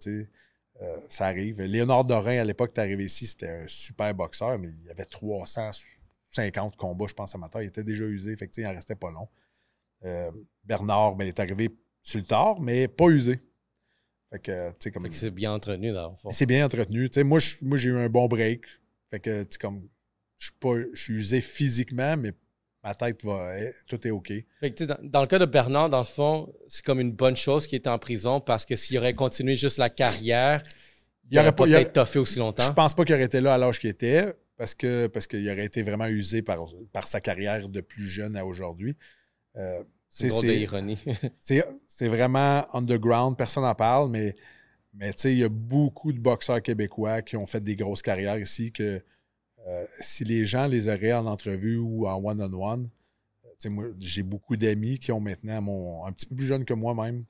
Ça arrive. Léonard Dorin, à l'époque, qui est arrivé ici, c'était un super boxeur, mais il y avait 350 combats, je pense, amateurs. Il était déjà usé, fait que, il n'en restait pas long. Bernard, il est arrivé sur le tard, mais pas usé. Fait que c'est bien entretenu, dans le fond. C'est bien entretenu. Moi, j'ai eu un bon break. Fait que, je suis usé physiquement, mais ma tête tout est OK. Fait que, dans le cas de Bernard, dans le fond, c'est comme une bonne chose qu'il était en prison parce que s'il aurait continué juste la carrière, il n'aurait pas peut-être toffé aussi longtemps. Je pense pas qu'il aurait été là à l'âge qu'il était parce qu'il aurait été vraiment usé par sa carrière de plus jeune à aujourd'hui. C'est une drôle d'ironie. c'est vraiment underground, personne n'en parle, mais il y a beaucoup de boxeurs québécois qui ont fait des grosses carrières ici que si les gens les auraient en entrevue ou en one-on-one, moi, j'ai beaucoup d'amis qui ont maintenant, un petit peu plus jeunes que moi-même,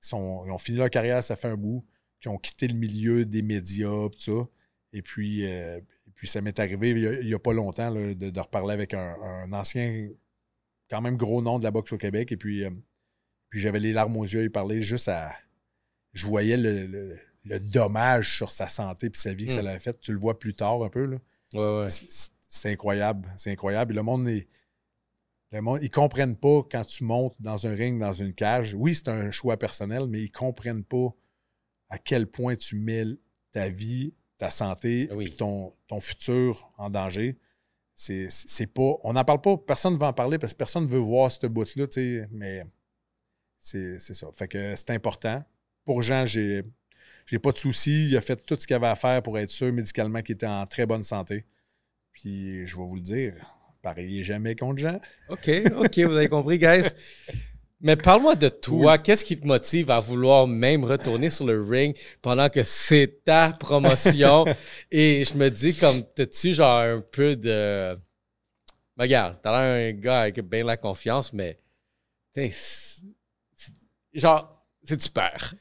ils ont fini leur carrière, ça fait un bout, qui ont quitté le milieu des médias, tout ça. Et puis ça m'est arrivé il n'y a pas longtemps là, de reparler avec un ancien quand même gros nom de la boxe au Québec. Et puis j'avais les larmes aux yeux, il parlait juste à... Je voyais le dommage sur sa santé et sa vie que ça l'avait fait. Tu le vois plus tard un peu. Là. Ouais. c'est incroyable. C'est incroyable. Le monde, ils comprennent pas quand tu montes dans un ring, dans une cage. Oui, c'est un choix personnel, mais ils comprennent pas à quel point tu mets ta vie, ta santé, et ton futur en danger. C'est pas... On n'en parle pas. Personne ne veut en parler parce que personne ne veut voir ce bout-là, tu sais, mais c'est ça. Fait que c'est important. Pour Jean, j'ai pas de soucis. Il a fait tout ce qu'il avait à faire pour être sûr médicalement qu'il était en très bonne santé. Puis, je vais vous le dire, pariez jamais contre Jean. OK, vous avez compris, guys. Mais parle-moi de toi. Oui. Qu'est-ce qui te motive à vouloir même retourner sur le ring pendant que c'est ta promotion? Et je me dis, comme, t'as-tu genre un peu de... Regarde, t'as l'air un gars avec bien la confiance, mais... Genre, c'est-tu peur?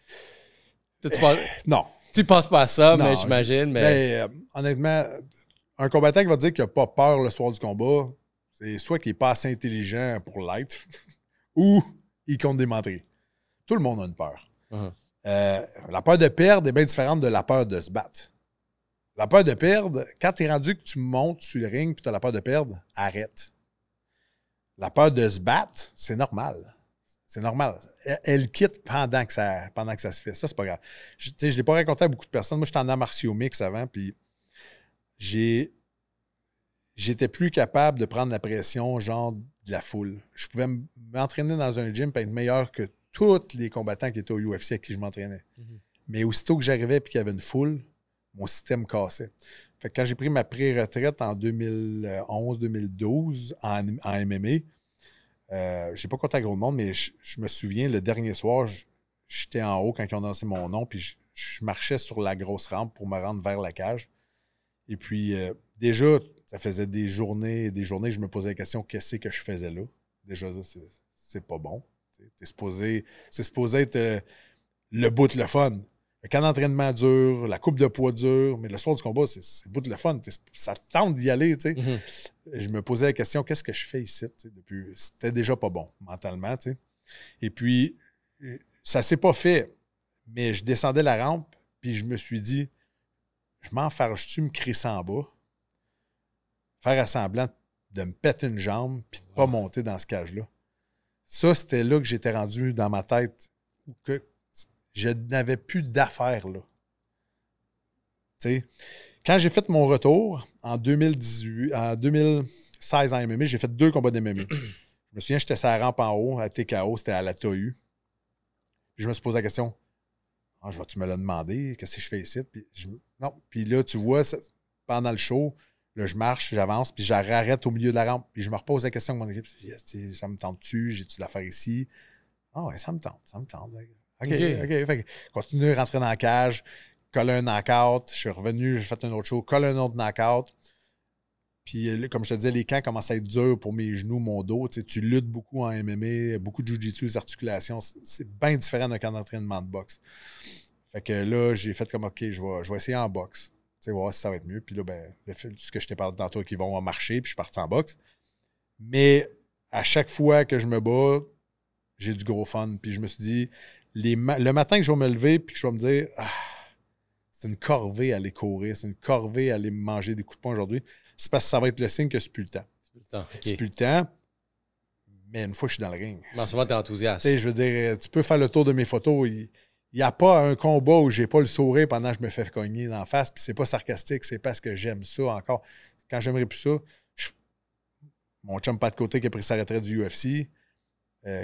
Non. Tu penses pas à ça, non, mais j'imagine. Mais honnêtement, un combattant qui va dire qu'il n'a pas peur le soir du combat, c'est soit qu'il n'est pas assez intelligent pour l'être, ou il compte des menteries. Tout le monde a une peur. La peur de perdre est bien différente de la peur de se battre. La peur de perdre, quand tu es rendu que tu montes sur le ring et tu as la peur de perdre, arrête. La peur de se battre, c'est normal. C'est normal. Elle quitte pendant que ça se fait. Ça, c'est pas grave. Je ne l'ai pas raconté à beaucoup de personnes. Moi, j'étais en arts martiaux mix avant, puis j'étais plus capable de prendre la pression, genre, de la foule. Je pouvais m'entraîner dans un gym et être meilleur que tous les combattants qui étaient au UFC avec qui je m'entraînais. Mais aussitôt que j'arrivais et qu'il y avait une foule, mon système cassait. Fait que quand j'ai pris ma pré-retraite en 2011-2012 en MMA, je n'ai pas compté à gros de monde, mais je me souviens, le dernier soir, j'étais en haut quand ils ont annoncé mon nom, puis je marchais sur la grosse rampe pour me rendre vers la cage. Et puis, déjà, ça faisait des journées, je me posais la question, qu'est-ce que je faisais là? Déjà, c'est pas bon. C'est supposé être le bout de le fun. Le camp d'entraînement dur, la coupe de poids dure, mais le soir du combat, c'est le bout de le fun. Ça tente d'y aller, tu sais. Je me posais la question, qu'est-ce que je fais ici? C'était déjà pas bon, mentalement, tu sais. Et puis, ça s'est pas fait, mais je descendais la rampe, puis je me suis dit, je m'enfarge-tu me crisser en bas, faire à semblant de me péter une jambe, puis de pas monter dans ce cage-là. Ça, c'était là que j'étais rendu dans ma tête, que je n'avais plus d'affaires, là. Tu sais, quand j'ai fait mon retour en 2016 en MMA, j'ai fait 2 combats de MMA. Je me souviens, j'étais sur la rampe en haut, à TKO, c'était à la TAU. Puis je me suis posé la question, je vais-tu me le demander, qu'est-ce que je fais ici? Puis non. Puis là, tu vois, pendant le show, là, je marche, j'avance, puis j'arrête au milieu de la rampe. Puis je me repose la question à mon équipe, ça me tente-tu? J'ai-tu de l'affaire ici? Ah ouais, ça me tente. OK. Fait que continue à rentrer dans la cage, coller un knockout. Je suis revenu, j'ai fait un autre show, coller un autre knockout. Puis, comme je te disais, les camps commencent à être durs pour mes genoux, mon dos. Tu luttes beaucoup en MMA, beaucoup de jiu-jitsu, les articulations. C'est bien différent d'un camp d'entraînement de boxe. Fait que là, j'ai fait comme, OK, je vais essayer en boxe. Tu sais, voir si ça va être mieux. Puis là, ce que je t'ai parlé tantôt, qui vont marcher, puis je suis parti en boxe. Mais à chaque fois que je me bats, j'ai du gros fun. Puis je me suis dit, le matin que je vais me lever, puis que je vais me dire, c'est une corvée à aller courir, c'est une corvée à aller manger des coups de poing aujourd'hui, c'est parce que ça va être le signe que c'est plus le temps. C'est plus le temps, mais une fois que je suis dans le ring. Mais en ce moment, t'es enthousiaste. Tu sais, je veux dire, tu peux faire le tour de mes photos. Il n'y a pas un combat où j'ai pas le sourire pendant que je me fais cogner d'en face, puis c'est pas sarcastique, c'est parce que j'aime ça encore. Quand j'aimerais plus ça, mon chum pas de côté qui a pris sa retraite du UFC,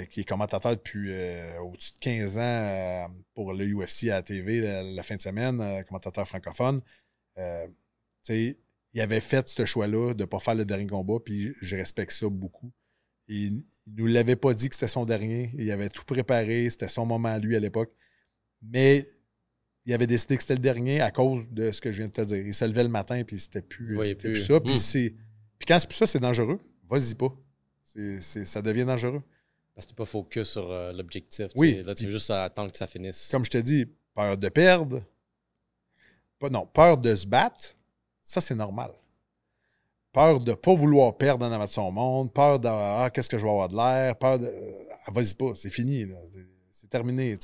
qui est commentateur depuis au-dessus de 15 ans pour le UFC à la TV la fin de semaine, commentateur francophone. Il avait fait ce choix-là de ne pas faire le dernier combat, puis je respecte ça beaucoup. Il ne nous l'avait pas dit que c'était son dernier. Il avait tout préparé, c'était son moment à lui à l'époque. Mais il avait décidé que c'était le dernier à cause de ce que je viens de te dire. Il se levait le matin, puis c'était plus ça. Puis quand c'est plus ça, c'est dangereux. Vas-y pas. Ça devient dangereux. Parce que tu n'es pas focus sur l'objectif. Oui. Là, tu veux juste attendre que ça finisse. Comme je te dis, peur de perdre. Peur de se battre, ça, c'est normal. Peur de ne pas vouloir perdre en avant de son monde. Peur de qu'est-ce que je vais avoir de l'air. Peur de. Vas-y pas, c'est fini. Là. C'est terminé.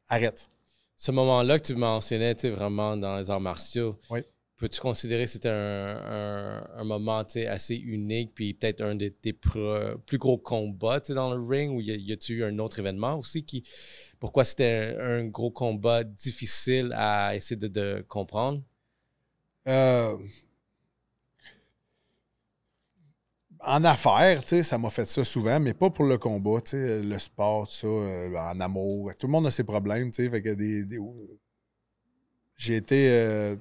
Arrête. Ce moment-là que tu mentionnais, vraiment dans les arts martiaux. Oui. peux-tu considérer que c'était un moment assez unique, puis peut-être un de tes plus gros combats dans le ring, ou y a-tu eu un autre événement aussi pourquoi c'était un gros combat difficile à essayer de comprendre? En affaires, ça m'a fait ça souvent, mais pas pour le combat, le sport, tout ça, en amour. Tout le monde a ses problèmes, fait que j'ai été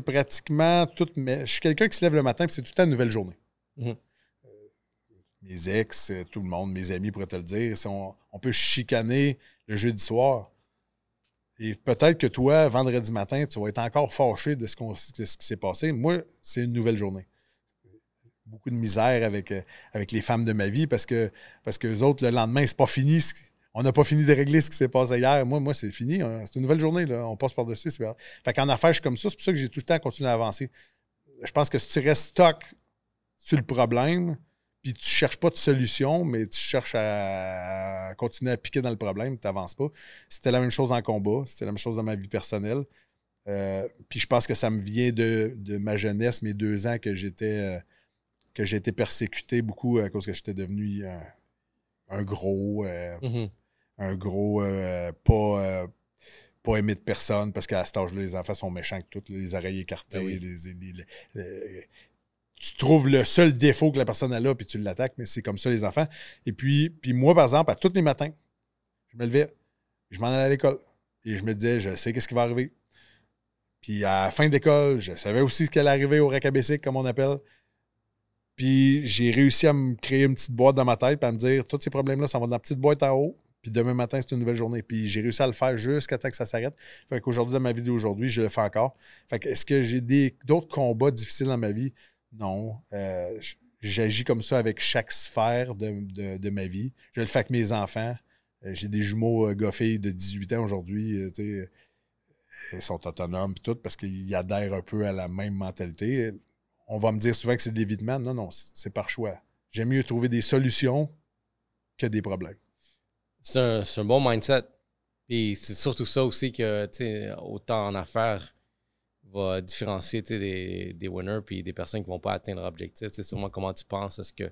pratiquement je suis quelqu'un qui se lève le matin et c'est tout le temps une nouvelle journée. Mm-hmm. Mes ex, tout le monde, mes amis pourraient te le dire. On peut chicaner le jeudi soir. Et peut-être que toi, vendredi matin, tu vas être encore fâché de ce qui s'est passé. Moi, c'est une nouvelle journée. Beaucoup de misère avec les femmes de ma vie parce que eux autres, le lendemain, c'est pas fini. On n'a pas fini de régler ce qui s'est passé hier. Moi, c'est fini. C'est une nouvelle journée. Là. On passe par-dessus. Fait qu'en affaires, je suis comme ça. C'est pour ça que j'ai tout le temps continué à avancer. Je pense que si tu restes stock sur le problème, puis tu ne cherches pas de solution, mais tu cherches à continuer à piquer dans le problème, tu n'avances pas. C'était la même chose en combat. C'était la même chose dans ma vie personnelle. Puis je pense que ça me vient de ma jeunesse, mes 2 ans que j'ai été persécuté beaucoup à cause que j'étais devenu un gros, pas aimé de personne, parce qu'à cet âge-là, les enfants sont méchants que toutes, les oreilles écartées, tu trouves le seul défaut que la personne a là, puis tu l'attaques, mais c'est comme ça, les enfants. Et puis moi, par exemple, à tous les matins, je me levais, je m'en allais à l'école, et je me disais, je sais qu'est-ce qui va arriver. Puis à la fin d'école, je savais aussi ce qui allait arriver au rack à bicycle, comme on appelle. Puis j'ai réussi à me créer une petite boîte dans ma tête et à me dire, tous ces problèmes-là, ça va dans la petite boîte en haut, puis demain matin, c'est une nouvelle journée. Puis j'ai réussi à le faire jusqu'à temps que ça s'arrête. Fait qu'aujourd'hui, dans ma vie d'aujourd'hui, je le fais encore. Fait que est-ce que j'ai d'autres combats difficiles dans ma vie? Non. J'agis comme ça avec chaque sphère de ma vie. Je le fais avec mes enfants. J'ai des jumeaux gars-filles de 18 ans aujourd'hui. Ils sont autonomes et tout parce qu'ils adhèrent un peu à la même mentalité. On va me dire souvent que c'est de l'évitement. Non, c'est par choix. J'aime mieux trouver des solutions que des problèmes. C'est un bon mindset. Et c'est surtout ça aussi que, autant en affaires, va différencier des winners puis des personnes qui ne vont pas atteindre leur objectif. C'est sûrement comment tu penses. Est-ce que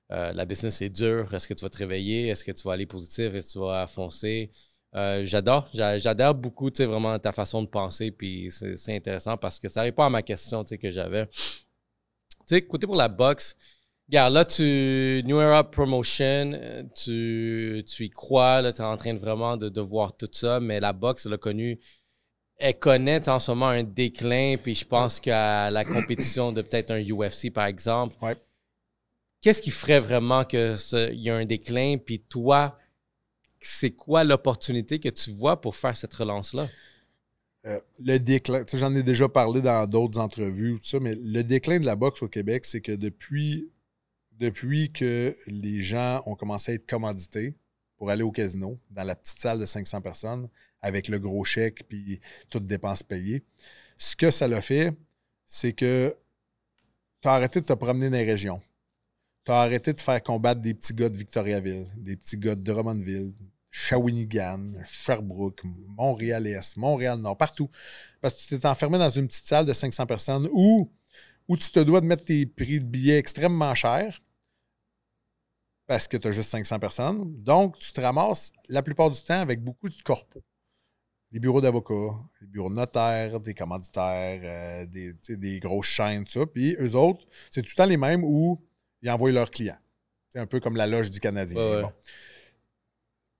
la business est dure? Est-ce que tu vas te réveiller? Est-ce que tu vas aller positif? Est-ce que tu vas foncer? J'adore beaucoup vraiment ta façon de penser. Puis c'est intéressant parce que ça répond à ma question que j'avais. Côté pour la boxe, regarde, là, New Era Promotion, tu y crois, tu es en train vraiment de voir tout ça, mais la boxe, elle connaît en ce moment un déclin, puis je pense qu'à la compétition de peut-être un UFC, par exemple, qu'est-ce qui ferait vraiment qu'il y a un déclin, puis toi, c'est quoi l'opportunité que tu vois pour faire cette relance-là? Le déclin, j'en ai déjà parlé dans d'autres entrevues, tout ça, mais le déclin de la boxe au Québec, c'est que depuis que les gens ont commencé à être commandités pour aller au casino, dans la petite salle de 500 personnes, avec le gros chèque puis toutes dépenses payées, ce que ça l'a fait, c'est que tu as arrêté de te promener dans les régions. Tu as arrêté de faire combattre des petits gars de Victoriaville, des petits gars de Drummondville, Shawinigan, Sherbrooke, Montréal-Est, Montréal-Nord, partout. Parce que tu t'es enfermé dans une petite salle de 500 personnes où tu te dois de mettre tes prix de billets extrêmement chers parce que tu as juste 500 personnes. Donc, tu te ramasses la plupart du temps avec beaucoup de corpos. Des bureaux d'avocats, des bureaux de notaires, des commanditaires, des grosses chaînes, tout ça. Puis eux autres, c'est tout le temps les mêmes où ils envoient leurs clients. C'est un peu comme la loge du Canadien. Ouais. Bon.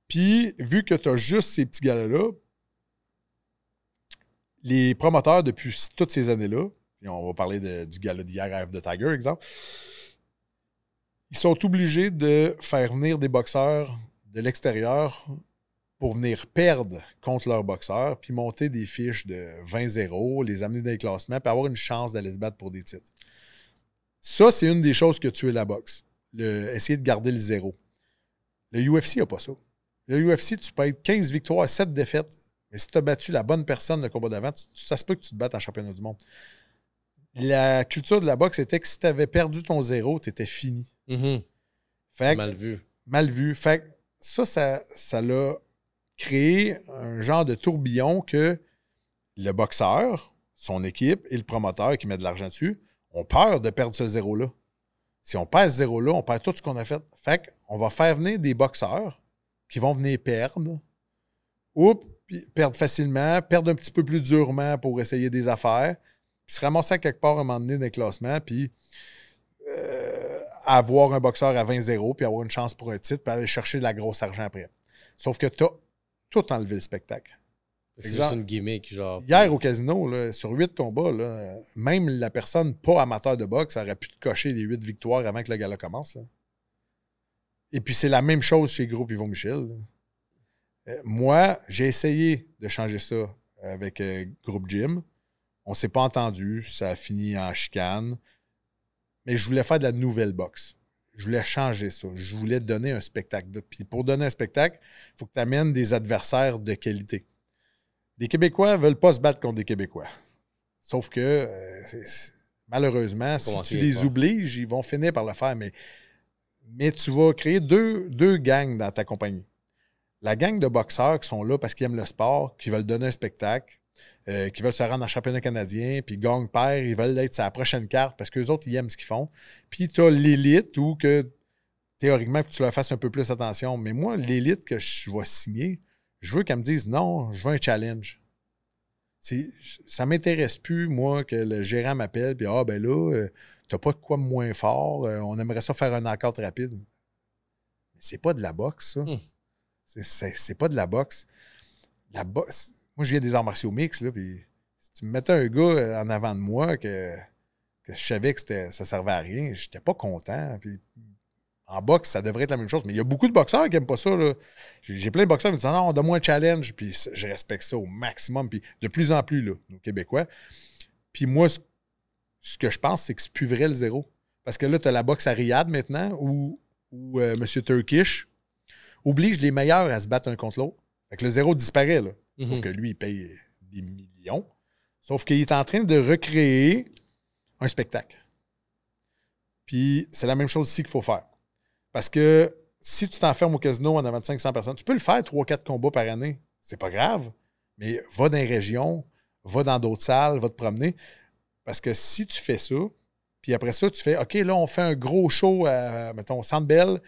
Puis, vu que tu as juste ces petits gars-là, les promoteurs, depuis toutes ces années-là, et on va parler du gala d'hier, Eye of the Tiger, exemple, ils sont obligés de faire venir des boxeurs de l'extérieur pour venir perdre contre leurs boxeurs, puis monter des fiches de 20-0, les amener dans les classements, puis avoir une chance d'aller se battre pour des titres. Ça, c'est une des choses que tue la boxe. Essayer de garder le zéro. Le UFC n'a pas ça. Le UFC, tu peux être 15 victoires, 7 défaites. Mais si tu as battu la bonne personne le combat d'avant, ça se peut que tu te battes en championnat du monde. La culture de la boxe était que si tu avais perdu ton zéro, tu étais fini. Mm-hmm. Fait que, mal vu. Mal vu. Fait que ça l'a créé un genre de tourbillon que le boxeur son équipe et le promoteur qui met de l'argent dessus ont peur de perdre ce zéro-là. Si on perd ce zéro-là, on perd tout ce qu'on a fait. Fait qu'on va faire venir des boxeurs qui vont venir perdre, ou perdre facilement, perdre un petit peu plus durement pour essayer des affaires, puis se ramasser à quelque part à un moment donné dans les classements, puis avoir un boxeur à 20-0, puis avoir une chance pour un titre, puis aller chercher de la grosse argent après. Sauf que tu as tout enlevé le spectacle. C'est juste une gimmick, genre. Hier, au casino, là, sur 8 combats, là, même la personne pas amateur de boxe aurait pu te cocher les 8 victoires avant que le gala commence. Là. Et puis, c'est la même chose chez Groupe Yvon Michel. Moi, j'ai essayé de changer ça avec Groupe Gym. On ne s'est pas entendu. Ça a fini en chicane. Mais je voulais faire de la nouvelle boxe. Je voulais changer ça. Je voulais donner un spectacle. Puis pour donner un spectacle, il faut que tu amènes des adversaires de qualité. Les Québécois ne veulent pas se battre contre des Québécois. Sauf que, malheureusement, si tu les obliges, ils vont finir par le faire. Mais tu vas créer deux gangs dans ta compagnie. La gang de boxeurs qui sont là parce qu'ils aiment le sport, qui veulent donner un spectacle, qui veulent se rendre en championnat canadien, puis gagne-père, ils veulent être sur la prochaine carte parce qu'eux autres, ils aiment ce qu'ils font. Puis tu as l'élite où que, théoriquement, il faut que tu leur fasses un peu plus attention. Mais moi, l'élite que je vais signer, je veux qu'elle me dise non, je veux un challenge. Ça ne m'intéresse plus, moi, que le gérant m'appelle et ah, ben là, t'as pas de quoi moins fort, on aimerait ça faire un knockout rapide. Mais c'est pas de la boxe, ça. C'est pas de la boxe. La boxe. Moi, je viens des arts martiaux mixtes, là, puis si tu me mettais un gars en avant de moi que je savais que ça servait à rien, j'étais pas content. Puis en boxe, ça devrait être la même chose. Mais il y a beaucoup de boxeurs qui n'aiment pas ça. Là. J'ai plein de boxeurs qui me disent non, donne-moi un challenge. Puis je respecte ça au maximum. Puis de plus en plus, là, nos Québécois. Puis moi, ce que je pense, c'est que c'est plus vrai le zéro. Parce que là, tu as la boxe à Riyad maintenant où M. Turkish oblige les meilleurs à se battre un contre l'autre. Fait que le zéro disparaît. Là. Sauf que lui, il paye des millions. Sauf qu'il est en train de recréer un spectacle. Puis c'est la même chose ici qu'il faut faire. Parce que si tu t'enfermes au casino en avant de 500 personnes, tu peux le faire 3-4 combats par année. C'est pas grave. Mais va dans les régions, va dans d'autres salles, va te promener. Parce que si tu fais ça, puis après ça, tu fais OK, là, on fait un gros show à, mettons, Centre Bell,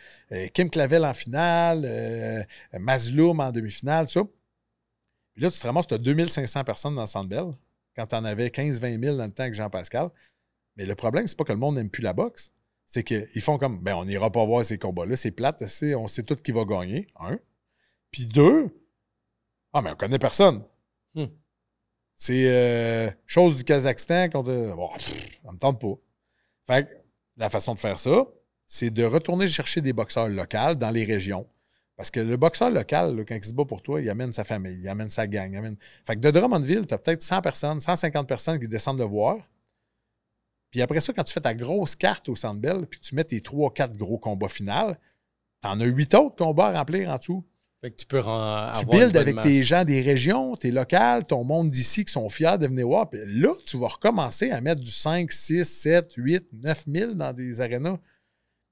Kim Clavel en finale, Masloum en demi-finale, tout ça. Puis là, tu te ramasses, tu as 2500 personnes dans le Centre Bell, quand tu en avais 15-20 000 dans le temps avec Jean-Pascal. Mais le problème, c'est pas que le monde n'aime plus la boxe. C'est qu'ils font comme, ben on n'ira pas voir ces combats-là, c'est plate, on sait tout qui va gagner, un. Puis deux, ah, mais on connaît personne. C'est chose du Kazakhstan contre. Bon, ça me tente pas. Fait que la façon de faire ça, c'est de retourner chercher des boxeurs locaux dans les régions. Parce que le boxeur local, là, quand il se bat pour toi, il amène sa famille, il amène sa gang. Fait que de Drummondville, tu as peut-être 100 personnes, 150 personnes qui descendent le voir. Puis après ça, quand tu fais ta grosse carte au Centre Bell, puis tu mets tes 3-4 gros combats finaux, t'en as 8 autres combats à remplir en dessous. Fait que tu peux avoir tu builds avec tes gens des régions, tes locales, ton monde d'ici qui sont fiers de venir voir. Puis là, tu vas recommencer à mettre du 5, 6, 7, 8, 9 000 dans des arénas.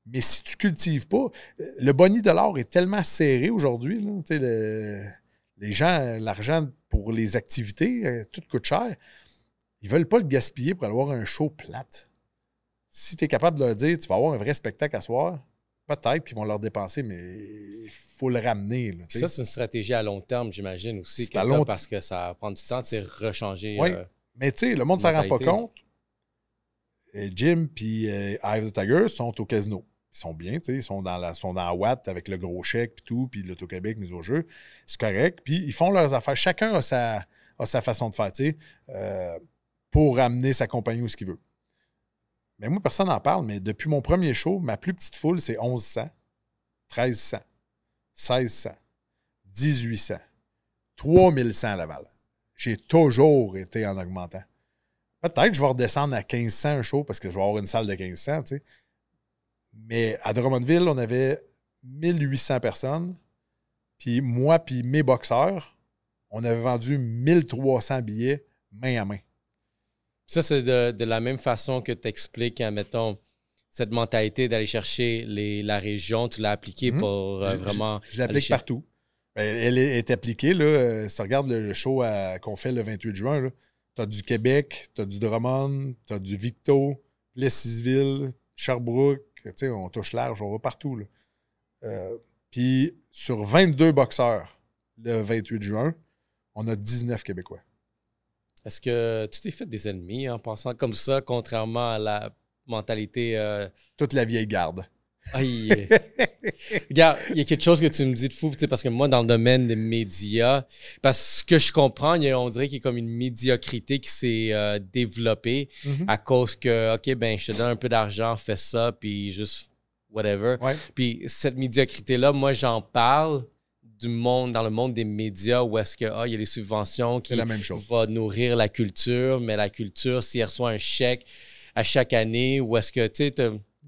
Mais si tu ne cultives pas, le boni de l'or est tellement serré aujourd'hui. Les gens, l'argent pour les activités, tout coûte cher. Ils ne veulent pas le gaspiller pour avoir un show plate. Si tu es capable de leur dire, tu vas avoir un vrai spectacle à soir, peut-être qu'ils vont leur dépenser, mais il faut le ramener. Là, ça, c'est une stratégie à long terme, j'imagine aussi. Parce que ça prend du temps de rechanger. Oui, mais tu sais, le monde ne s'en rend pas compte. Jim et Eye of the Tiger sont au casino. Ils sont bien, ils sont dans Watt avec le gros chèque et tout, puis l'Auto-Québec mise au jeu. C'est correct. Puis ils font leurs affaires. Chacun a sa façon de faire, pour amener sa compagnie où ce qu'il veut. Mais moi, personne n'en parle, mais depuis mon premier show, ma plus petite foule, c'est 1100, 1300, 1600, 1800, 3100 à Laval. J'ai toujours été en augmentant. Peut-être que je vais redescendre à 1500 un show parce que je vais avoir une salle de 1500, tu sais. Mais à Drummondville, on avait 1800 personnes. Puis moi puis mes boxeurs, on avait vendu 1300 billets main à main. Ça, c'est de la même façon que tu expliques, mettons, cette mentalité d'aller chercher la région, tu l'as appliquée pour vraiment... Je l'applique partout. Elle est appliquée, là. Si tu regardes le show qu'on fait le 28 juin, T'as du Québec, t'as du Drummond, t'as du Victo, Plessisville, Sherbrooke. Tu sais, on touche large, on va partout. Puis sur 22 boxeurs le 28 juin, on a 19 Québécois. Est-ce que tu t'es fait des ennemis en pensant comme ça, contrairement à la mentalité... Toute la vieille garde. Aïe. Regarde, il y a quelque chose que tu me dis de fou, parce que moi, dans le domaine des médias, parce que je comprends, on dirait qu'il y a comme une médiocrité qui s'est développée à cause que, OK, ben, je te donne un peu d'argent, fais ça, puis juste whatever. Ouais. Puis cette médiocrité-là, moi, j'en parle dans le monde des médias où est-ce que il y a des subventions qui vont nourrir la culture, mais la culture, si elle reçoit un chèque à chaque année, où est-ce que, tu sais,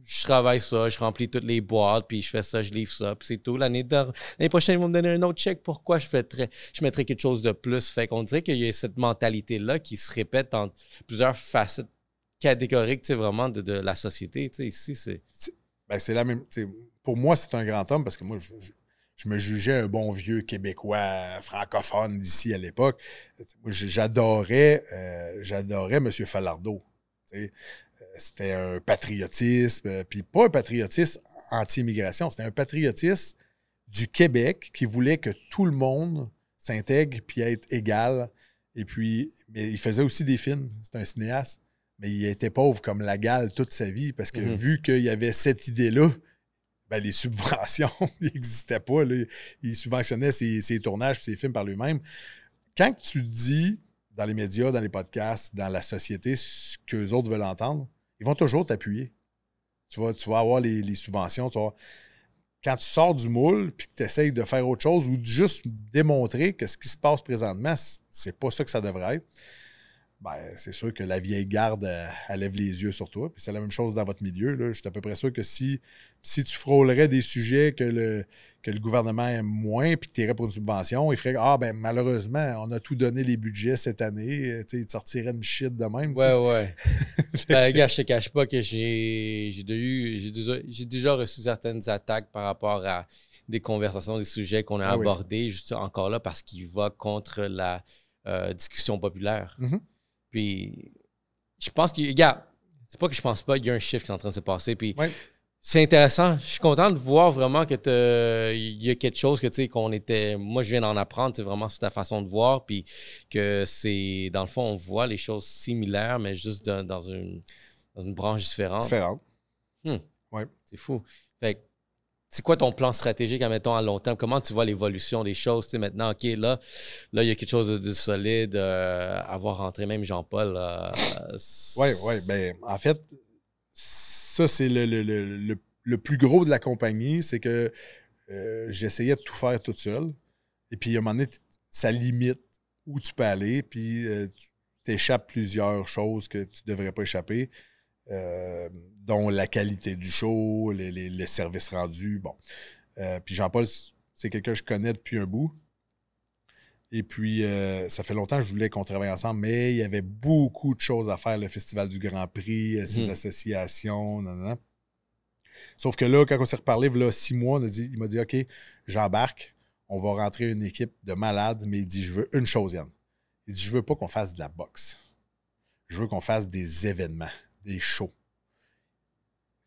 je travaille ça, je remplis toutes les boîtes, puis je fais ça, je livre ça, puis c'est tout. L'année prochaine, ils vont me donner un autre chèque. Pourquoi je mettrais quelque chose de plus? Fait qu'on dirait qu'il y a cette mentalité-là qui se répète dans plusieurs facettes catégoriques, tu sais, vraiment de la société. Tu sais, ici, c'est la même... Pour moi, c'est un grand homme, parce que moi, je me jugeais un bon vieux Québécois francophone d'ici à l'époque. J'adorais M. Falardeau. C'était un patriotisme, puis pas un patriotisme anti-immigration, c'était un patriotisme du Québec qui voulait que tout le monde s'intègre puis être égal. Et puis, mais il faisait aussi des films, c'était un cinéaste, mais il était pauvre comme la gale toute sa vie parce que vu qu'il y avait cette idée-là, ben, les subventions n'existaient pas. Là. Il subventionnait ses tournages et ses films par lui-même. Quand tu dis dans les médias, dans les podcasts, dans la société, ce qu'eux autres veulent entendre, ils vont toujours t'appuyer. Tu vas avoir les subventions. Quand tu sors du moule et que tu essayes de faire autre chose ou de juste démontrer que ce qui se passe présentement, c'est pas ça que ça devrait être, ben, c'est sûr que la vieille garde, elle lève les yeux sur toi. Puis c'est la même chose dans votre milieu. Là. Je suis à peu près sûr que si tu frôlerais des sujets que le gouvernement aime moins puis que tu irais pour une subvention, il ferait ben malheureusement, on a tout donné les budgets cette année. Il te sortirait une shit de même. Ouais. Ben, gars, je te cache pas que j'ai déjà reçu certaines attaques par rapport à des conversations, des sujets qu'on a abordés, juste encore là, parce qu'il va contre la discussion populaire. Puis, je pense qu'il y a... C'est pas que je pense pas, il y a un shift qui est en train de se passer. Puis, c'est intéressant. Je suis content de voir vraiment que il y a quelque chose que, tu sais, qu'on était... Moi, je viens d'en apprendre, c'est vraiment sur ta façon de voir. Puis, que c'est... Dans le fond, on voit les choses similaires, mais juste dans une branche différente. Ouais. C'est fou. Fait que, c'est quoi ton plan stratégique, admettons, à long terme? Comment tu vois l'évolution des choses? Tu sais, maintenant, OK, là, il y a quelque chose de solide. Avoir rentré même Jean-Paul. Oui. Ben, en fait, ça, c'est le plus gros de la compagnie. C'est que j'essayais de tout faire toute seule. Et puis, à un moment donné, ça limite où tu peux aller. Puis, tu t'échappes plusieurs choses que tu ne devrais pas échapper. Dont la qualité du show, les services rendus. Bon. Puis Jean-Paul, c'est quelqu'un que je connais depuis un bout. Et puis, ça fait longtemps que je voulais qu'on travaille ensemble, mais il y avait beaucoup de choses à faire, le Festival du Grand Prix, ses associations, nanana. Sauf que là, quand on s'est reparlé, il y a 6 mois, il m'a dit, OK, j'embarque, on va rentrer une équipe de malades, mais il dit, je veux une chose, Yann. Il dit, je veux pas qu'on fasse de la boxe. Je veux qu'on fasse des événements, des shows.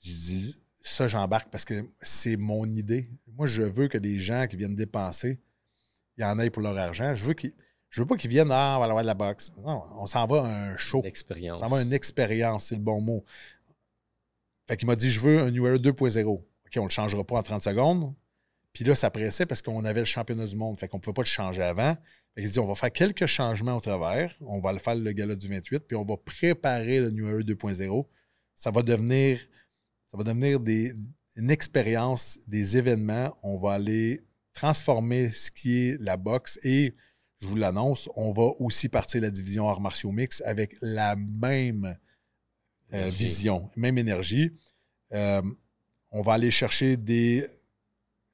J'ai dit, ça, j'embarque parce que c'est mon idée. Moi, je veux que les gens qui viennent dépenser, ils en aillent pour leur argent. Je veux pas qu'ils viennent, on va aller voir de la boxe. Non, on s'en va à un show. L'expérience. On s'en va à une expérience, c'est le bon mot. Fait qu'il m'a dit, je veux un New Era 2.0. OK, on le changera pas en 30 secondes. Puis là, ça pressait parce qu'on avait le championnat du monde. Fait qu'on ne pouvait pas le changer avant. Fait qu'il dit, on va faire quelques changements au travers. On va le faire le gala du 28, puis on va préparer le New Era 2.0. Ça va devenir une expérience, des événements. On va aller transformer ce qui est la boxe et, je vous l'annonce, on va aussi partir la division arts martiaux mix avec la même vision, même énergie. On va aller chercher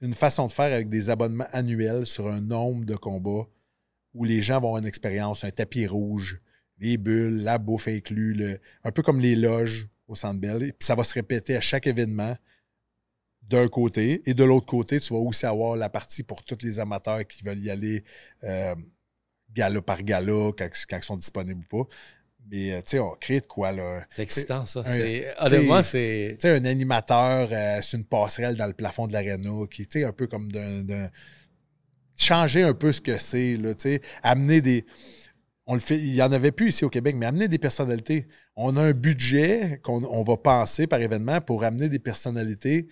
une façon de faire avec des abonnements annuels sur un nombre de combats où les gens vont avoir une expérience, un tapis rouge, les bulles, la bouffe inclus, un peu comme les loges au Centre Bell. Et puis ça va se répéter à chaque événement d'un côté. Et de l'autre côté, tu vas aussi avoir la partie pour tous les amateurs qui veulent y aller gala par gala, quand ils sont disponibles ou pas. Mais, tu sais, on crée de quoi, là? C'est excitant, ça. Honnêtement, c'est... Tu sais, un animateur sur une passerelle dans le plafond de l'aréna qui, tu sais, un peu comme changer un peu ce que c'est, là, tu sais, amener des... On le fait, il n'y en avait plus ici au Québec, mais amener des personnalités. On a un budget qu'on va penser par événement pour amener des personnalités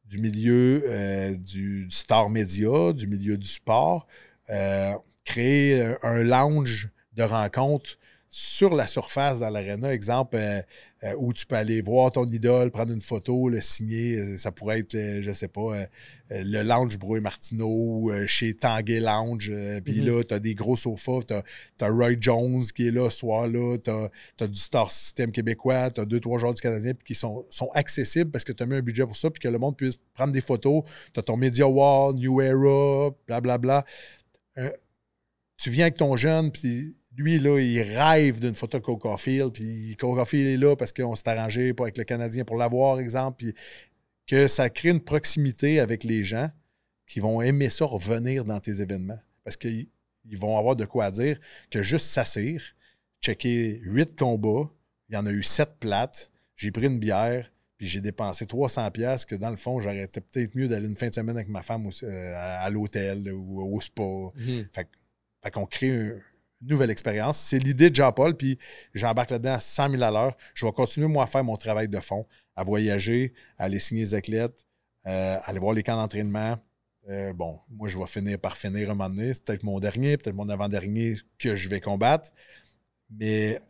du milieu du star média, du milieu du sport, créer un lounge de rencontres sur la surface dans l'aréna, exemple, où tu peux aller voir ton idole, prendre une photo, le signer. Ça pourrait être, je ne sais pas, le lounge Brouet-Martineau, chez Tanguay Lounge. Puis là, tu as des gros sofas. Tu as Roy Jones qui est là ce soir-là. Tu as du Star System québécois. Tu as 2-3 joueurs du Canadien qui sont accessibles parce que tu as mis un budget pour ça puis que le monde puisse prendre des photos. Tu as ton Media Wall, New Era, blablabla. Tu viens avec ton jeune, puis lui, là, il rêve d'une photo de Cole Caulfield, puis Cole Caulfield est là parce qu'on s'est arrangé avec le Canadien pour l'avoir, exemple, puis que ça crée une proximité avec les gens qui vont aimer ça revenir dans tes événements. Parce qu'ils vont avoir de quoi dire que juste s'assire, checker 8 combats, il y en a eu 7 plates, j'ai pris une bière, puis j'ai dépensé 300$ que dans le fond, j'aurais été peut-être mieux d'aller une fin de semaine avec ma femme à l'hôtel ou au spa. Fait qu'on crée une nouvelle expérience. C'est l'idée de Jean-Paul, puis j'embarque là-dedans à 100 000 à l'heure. Je vais continuer, moi, à faire mon travail de fond, à voyager, à aller signer les athlètes, aller voir les camps d'entraînement. Bon, moi, je vais finir par finir un moment donné. C'est peut-être mon dernier, peut-être mon avant-dernier que je vais combattre. Mais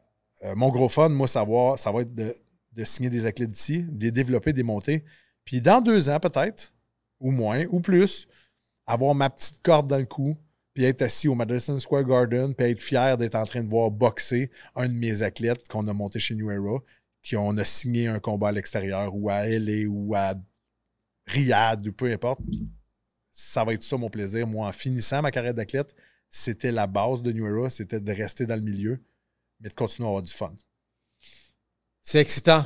mon gros fun, moi, ça va être de signer des athlètes d'ici, de les développer, de les monter. Puis dans 2 ans, peut-être, ou moins, ou plus, avoir ma petite corde dans le cou, puis être assis au Madison Square Garden, puis être fier d'être en train de voir boxer un de mes athlètes qu'on a monté chez New Era, qu'on a signé un combat à l'extérieur, ou à LA, ou à Riyad, ou peu importe. Ça va être ça mon plaisir. Moi, en finissant ma carrière d'athlète, c'était la base de New Era, c'était de rester dans le milieu, mais de continuer à avoir du fun. C'est excitant.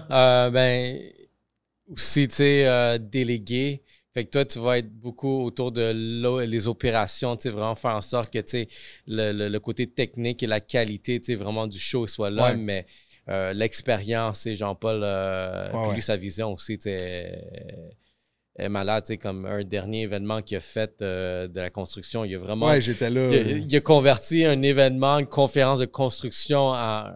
Aussi, tu sais, délégué. Fait que toi, tu vas être beaucoup autour de les opérations, tu sais, vraiment faire en sorte que, tu sais, le côté technique et la qualité, tu sais, vraiment du show soit là, mais l'expérience, tu sais, Jean-Paul, puis lui, sa vision aussi, tu sais, est malade, tu sais, comme un dernier événement qu'il a fait de la construction, il a vraiment... Ouais, j'étais là. Il a converti un événement, une conférence de construction en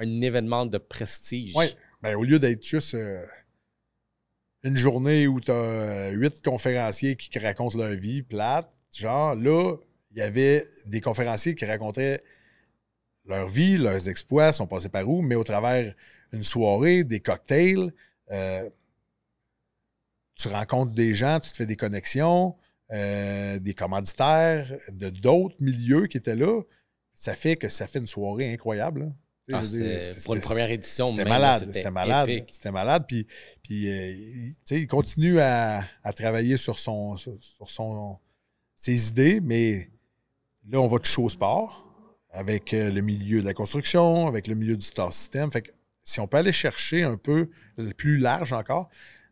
un événement de prestige. Oui, ben, au lieu d'être juste... une journée où tu as 8 conférenciers qui racontent leur vie plate, genre là, il y avait des conférenciers qui racontaient leur vie, leurs exploits, sont passés par où, mais au travers d'une soirée, des cocktails, tu rencontres des gens, tu te fais des connexions, des commanditaires de d'autres milieux qui étaient là. Ça fait une soirée incroyable, là. Pour une première édition, c'était malade. Puis il continue à travailler sur ses idées, mais là, on va toucher au sport avec le milieu de la construction, avec le milieu du Star System. Fait que si on peut aller chercher un peu plus large encore,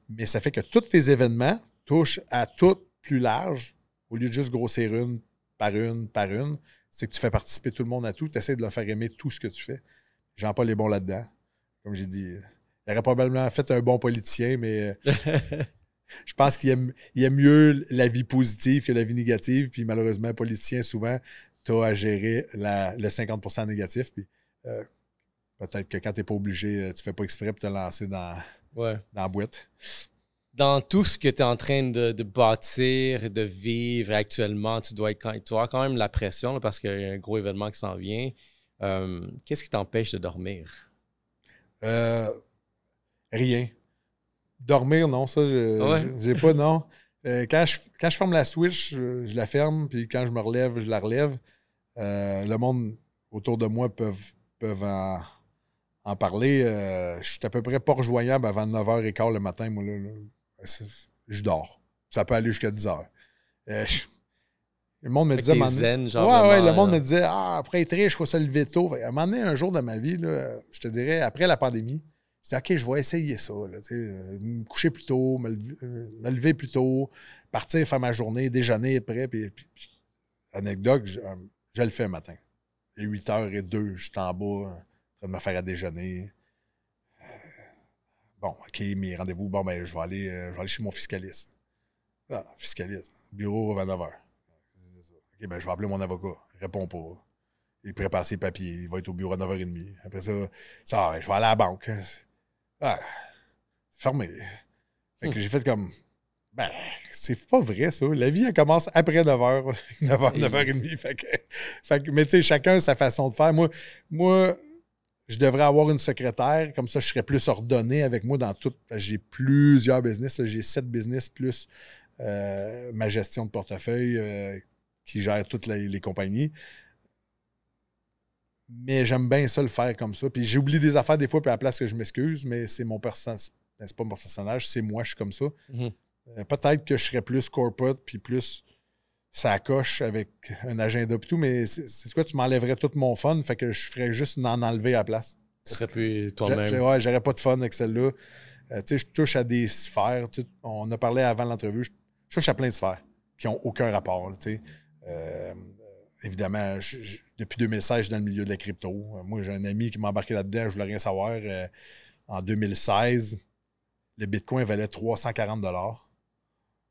mais ça fait que tous tes événements touchent à tout plus large, au lieu de juste grossir une par une, c'est que tu fais participer tout le monde à tout, tu essaies de leur faire aimer tout ce que tu fais. Jean-Paul est bon là-dedans. Comme j'ai dit, il aurait probablement fait un bon politicien, mais je pense qu'il aime mieux la vie positive que la vie négative. Puis malheureusement, politicien, souvent, tu as à gérer le 50% négatif. Puis peut-être que quand tu n'es pas obligé, tu ne fais pas exprès pour te lancer dans la boîte. Dans tout ce que tu es en train de bâtir, de vivre actuellement, tu dois avoir quand même la pression là, parce qu'il y a un gros événement qui s'en vient. Qu'est-ce qui t'empêche de dormir? Rien. Dormir, non, ça, j'ai pas, non. Quand je ferme la switch, je la ferme, puis quand je me relève, je la relève. Le monde autour de moi peuvent en parler. Je suis à peu près pas rejoignable avant 9h15 le matin, moi, là. Je dors. Ça peut aller jusqu'à 10h. Le monde me disait... le monde me disait, après être riche, il faut se lever tôt. À un moment donné, un jour de ma vie, là, je te dirais, après la pandémie, je disais, OK, je vais essayer ça. Là, me coucher plus tôt, me lever plus tôt, partir faire ma journée, déjeuner après. Puis anecdote, je le fais le matin. Il est 8h02, je suis en bas, en train de me faire à déjeuner. Bon, OK, mes rendez-vous, bon, ben, je vais aller chez mon fiscaliste. Ah, fiscaliste. Bureau à 9h. OK, ben, je vais appeler mon avocat. Il répond pas. Il prépare ses papiers. Il va être au bureau à 9h30. Après ça, je vais aller à la banque. Ah, c'est fermé. Fait que j'ai fait comme, ben, c'est pas vrai, ça. La vie, elle commence après 9h. 9h30. Fait que, mais tu sais, chacun a sa façon de faire. Moi, je devrais avoir une secrétaire. Comme ça, je serais plus ordonné avec moi dans tout. J'ai plusieurs business. Là, j'ai 7 business plus ma gestion de portefeuille qui gère toutes les compagnies. Mais j'aime bien ça le faire comme ça. Puis j'oublie des affaires des fois, puis à la place que je m'excuse, mais c'est mon personnage. C'est pas mon personnage, c'est moi, je suis comme ça. Mm-hmm. Peut-être que je serais plus corporate, puis plus ça coche avec un agenda et tout, mais c'est quoi, tu m'enlèverais tout mon fun, fait que je ferais juste en enlever à la place. Tu serais plus toi-même. Ouais, j'aurais pas de fun avec celle-là. Tu sais, je touche à des sphères. On a parlé avant l'entrevue, je touche à plein de sphères qui n'ont aucun rapport. Tu sais. Évidemment, depuis 2016, je suis dans le milieu de la crypto. Moi, j'ai un ami qui m'a embarqué là-dedans, je voulais rien savoir. En 2016, le Bitcoin valait 340 $.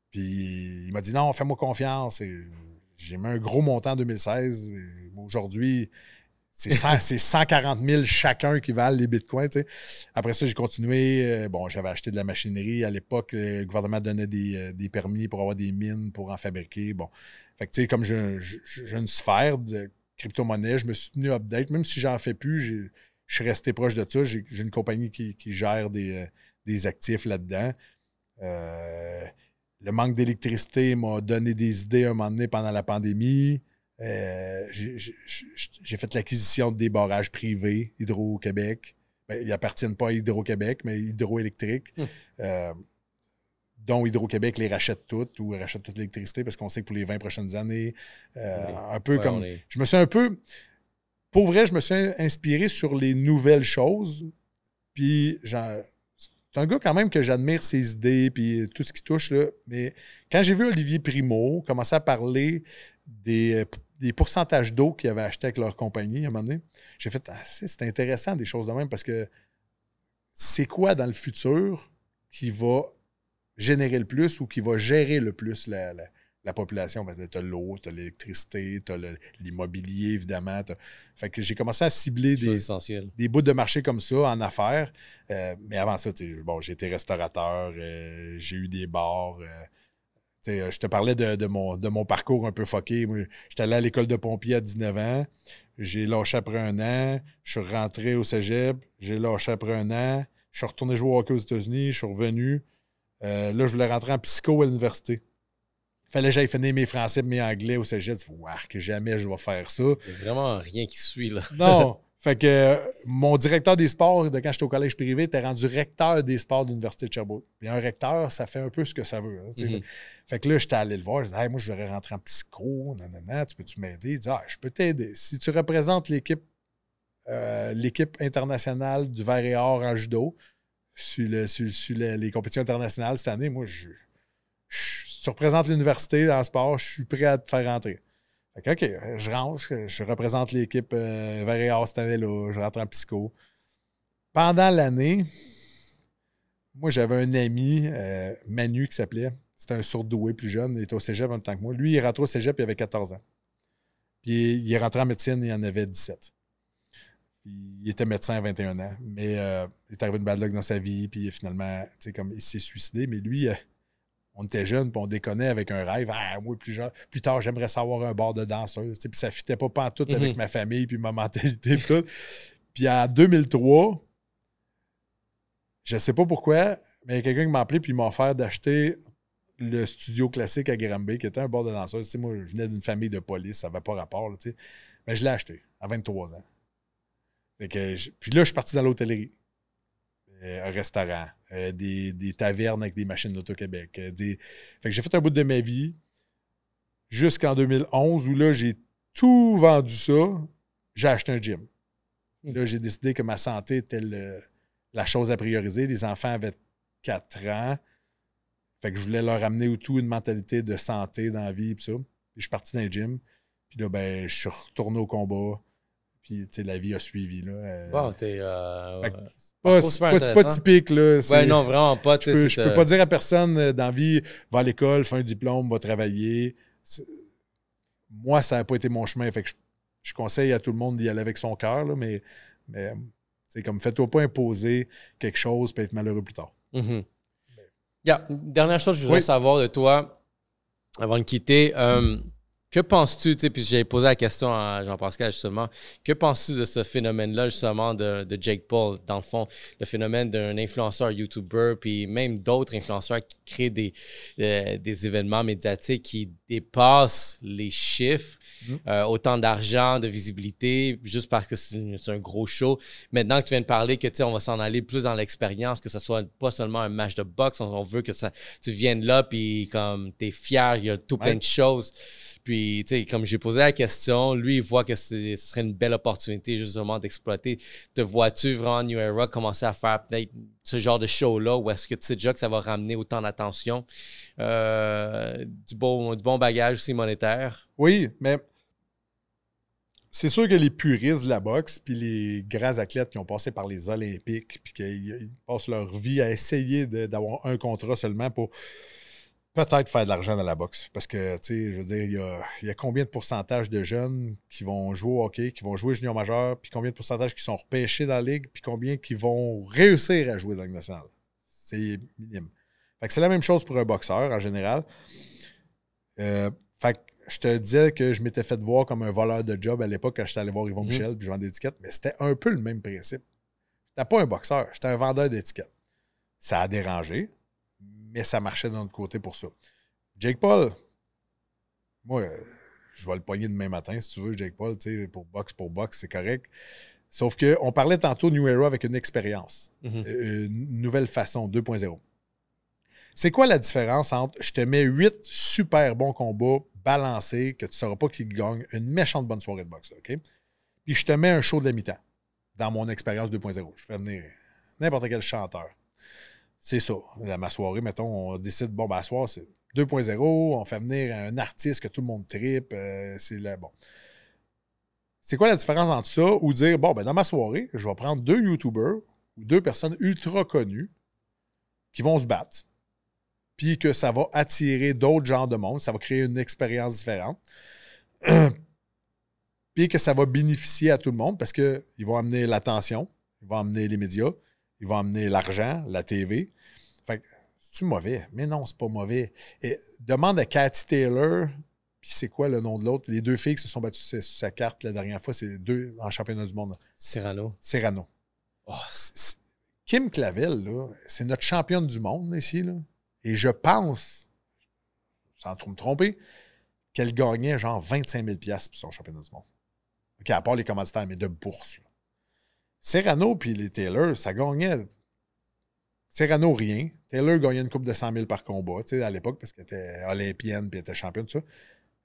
Puis il m'a dit non, fais-moi confiance. J'ai mis un gros montant en 2016. Aujourd'hui, c'est 140 000 chacun qui valent les bitcoins. Tu sais. Après ça, j'ai continué. J'avais acheté de la machinerie. À l'époque, le gouvernement donnait des permis pour avoir des mines pour en fabriquer. Bon. Fait que, tu sais, comme j'ai une sphère de crypto-monnaie, je me suis tenu update. Même si j'en fais plus, je suis resté proche de ça. J'ai une compagnie qui gère des actifs là-dedans. Le manque d'électricité m'a donné des idées à un moment donné pendant la pandémie. J'ai fait l'acquisition des barrages privés, Hydro-Québec. Ben, ils n'appartiennent pas à Hydro-Québec, mais hydroélectriques. Dont Hydro-Québec les rachète toutes ou rachète toute l'électricité parce qu'on sait que pour les 20 prochaines années, un peu comme. Je me suis un peu. Pour vrai, je me suis inspiré sur les nouvelles choses. Puis, c'est un gars quand même que j'admire ses idées puis tout ce qui touche. Là. Mais quand j'ai vu Olivier Primo commencer à parler des pourcentages d'eau qu'ils avaient acheté avec leur compagnie à un moment donné, j'ai fait c'est intéressant des choses de même parce que c'est quoi dans le futur qui va générer le plus ou qui va gérer le plus la population? Tu as l'eau, tu as l'électricité, tu as l'immobilier, évidemment. Fait que j'ai commencé à cibler des bouts de marché comme ça en affaires. Mais avant ça, j'ai été restaurateur, j'ai eu des bars. Je te parlais de mon parcours un peu fucké. J'étais allé à l'école de pompier à 19 ans. J'ai lâché après un an. Je suis rentré au cégep. J'ai lâché après un an. Je suis retourné jouer au hockey aux États-Unis. Je suis revenu. Là, je voulais rentrer en psycho à l'université. Il fallait que j'aille finir mes français et mes anglais au cégep. Que jamais je vais faire ça. Il n'y a vraiment rien qui suit, là. Non. Fait que mon directeur des sports, de quand j'étais au collège privé, était rendu recteur des sports de l'Université de Sherbrooke. Puis un recteur, ça fait un peu ce que ça veut. Hein, Fait que là, j'étais allé le voir. Je disais, hey, moi, je voudrais rentrer en psycho. Nanana, tu peux-tu m'aider? Il dit, je peux t'aider. Si tu représentes l'équipe internationale du verre et or en judo sur les compétitions internationales cette année, moi, si tu représentes l'université dans le sport, je suis prêt à te faire rentrer. Fait que, OK, je rentre, je représente l'équipe verre et or cette année-là, je rentre en psycho. Pendant l'année, moi, j'avais un ami, Manu, qui s'appelait. C'était un surdoué plus jeune, il était au cégep en même temps que moi. Lui, il est rentré au cégep, il avait 14 ans. Puis il est rentré en médecine, il en avait 17. Puis il était médecin à 21 ans. Mais il est arrivé une bad luck dans sa vie, puis finalement, comme il s'est suicidé. Mais lui, on était jeunes, puis on déconnait avec un rêve. Moi, plus tard, j'aimerais savoir un bar de danseuse. Puis ça ne fitait pas pantoute avec ma famille, puis ma mentalité, puis tout. Puis en 2003, je ne sais pas pourquoi, mais il y a quelqu'un qui m'a appelé, puis il m'a offert d'acheter le studio classique à Granby, qui était un bar de danseuse. Moi, je venais d'une famille de police, ça n'avait pas rapport. Là, mais je l'ai acheté à 23 ans. Puis là, je suis parti dans l'hôtellerie. Un restaurant, des tavernes avec des machines d'Auto-Québec. Fait que j'ai fait un bout de ma vie jusqu'en 2011 où là, j'ai tout vendu ça. J'ai acheté un gym. Là, j'ai décidé que ma santé était la chose à prioriser. Les enfants avaient 4 ans. Fait que je voulais leur amener tout une mentalité de santé dans la vie et ça. Puis je suis parti dans le gym. Puis là, je suis retourné au combat. Puis, tu sais, la vie a suivi, là. Bon, t'es... c'est pas typique, là. Ouais, non, vraiment pas. Je peux pas dire à personne dans la vie, va à l'école, fais un diplôme, va travailler. Moi, ça n'a pas été mon chemin. Fait que je conseille à tout le monde d'y aller avec son cœur, là, mais c'est comme, fais-toi pas imposer quelque chose et être malheureux plus tard. Mm-hmm. Dernière chose que je voudrais savoir de toi, avant de quitter, que penses-tu, puis j'ai posé la question à Jean-Pascal justement, que penses-tu de ce phénomène-là justement de Jake Paul, dans le fond, le phénomène d'un influenceur YouTuber, puis même d'autres influenceurs qui créent des événements médiatiques qui dépassent les chiffres, autant d'argent, de visibilité, juste parce que c'est un gros show. Maintenant que tu viens de parler que on va s'en aller plus dans l'expérience, que ce soit pas seulement un match de boxe, on veut que tu viennes là, puis comme t'es fier, il y a tout plein de choses. Puis, tu sais, comme j'ai posé la question, lui, il voit que ce serait une belle opportunité justement d'exploiter. Te vois-tu vraiment New Era commencer à faire peut-être ce genre de show-là ou est-ce que tu sais déjà que ça va ramener autant d'attention, du bon bagage aussi monétaire? Oui, mais c'est sûr que les puristes de la boxe puis les grands athlètes qui ont passé par les Olympiques puis qui passent leur vie à essayer d'avoir un contrat seulement pour peut-être faire de l'argent dans la boxe. Parce que, tu sais, je veux dire, il y a combien de pourcentage de jeunes qui vont jouer au hockey, qui vont jouer junior majeur, puis combien de pourcentage qui sont repêchés dans la ligue, puis combien qui vont réussir à jouer dans la Ligue nationale. C'est minime. Fait que c'est la même chose pour un boxeur, en général. Fait que je te disais que je m'étais fait voir comme un voleur de job à l'époque quand j'étais allé voir Yvon Michel, puis je vendais des étiquettes, mais c'était un peu le même principe. J'étais pas un boxeur, j'étais un vendeur d'étiquettes. Ça a dérangé, mais ça marchait de notre côté pour ça. Jake Paul, moi, je vais le pogner demain matin, si tu veux, Jake Paul, tu sais, pour boxe, c'est correct. Sauf qu'on parlait tantôt New Era avec une expérience, une nouvelle façon, 2.0. C'est quoi la différence entre je te mets 8 super bons combats balancés, que tu ne sauras pas qui gagne, une méchante bonne soirée de boxe, OK? Puis je te mets un show de la mi-temps dans mon expérience 2.0. Je fais venir n'importe quel chanteur. C'est ça. Ma soirée, mettons, on décide, bon, ben, à soir, c'est 2.0, on fait venir un artiste que tout le monde trippe. Bon. C'est quoi la différence entre ça ou dire, bon, ben, dans ma soirée, je vais prendre 2 YouTubers ou 2 personnes ultra connues qui vont se battre, puis que ça va attirer d'autres genres de monde, ça va créer une expérience différente, puis que ça va bénéficier à tout le monde parce qu'ils vont amener l'attention, ils vont amener les médias, ils vont amener l'argent, la TV. Fait que, c'est-tu mauvais? Mais non, c'est pas mauvais. Et demande à Cathy Taylor, puis c'est quoi le nom de l'autre? Les 2 filles qui se sont battues sur sa carte la dernière fois, c'est 2 en championnat du monde. Cyrano. Oh, Kim Clavel, là, c'est notre championne du monde ici, là. Et je pense, sans trop me tromper, qu'elle gagnait genre 25 000 $ pour son championnat du monde. OK, à part les commanditaires, mais de bourse, là. Cyrano puis les Taylor, ça gagnait. Cyrano, rien. Taylor gagnait une coupe de 100 000 par combat, tu sais, à l'époque, parce qu'elle était olympienne puis elle était championne, tout ça.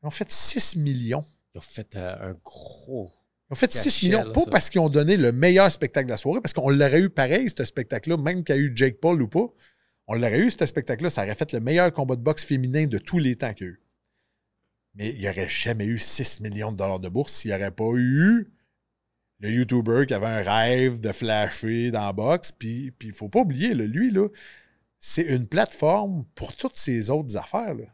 Ils ont fait 6 millions. Ils ont fait un gros. Ils ont fait 6 millions, pas parce qu'ils ont donné le meilleur spectacle de la soirée, parce qu'on l'aurait eu pareil, ce spectacle-là, même qu'il y a eu Jake Paul ou pas. On l'aurait eu, ce spectacle-là, ça aurait fait le meilleur combat de boxe féminin de tous les temps qu'il y a eu. Mais il n'y aurait jamais eu 6 millions de dollars de bourse s'il n'y aurait pas eu le YouTuber qui avait un rêve de flasher dans la boxe. Puis il ne faut pas oublier, là, lui, là, c'est une plateforme pour toutes ces autres affaires. Là.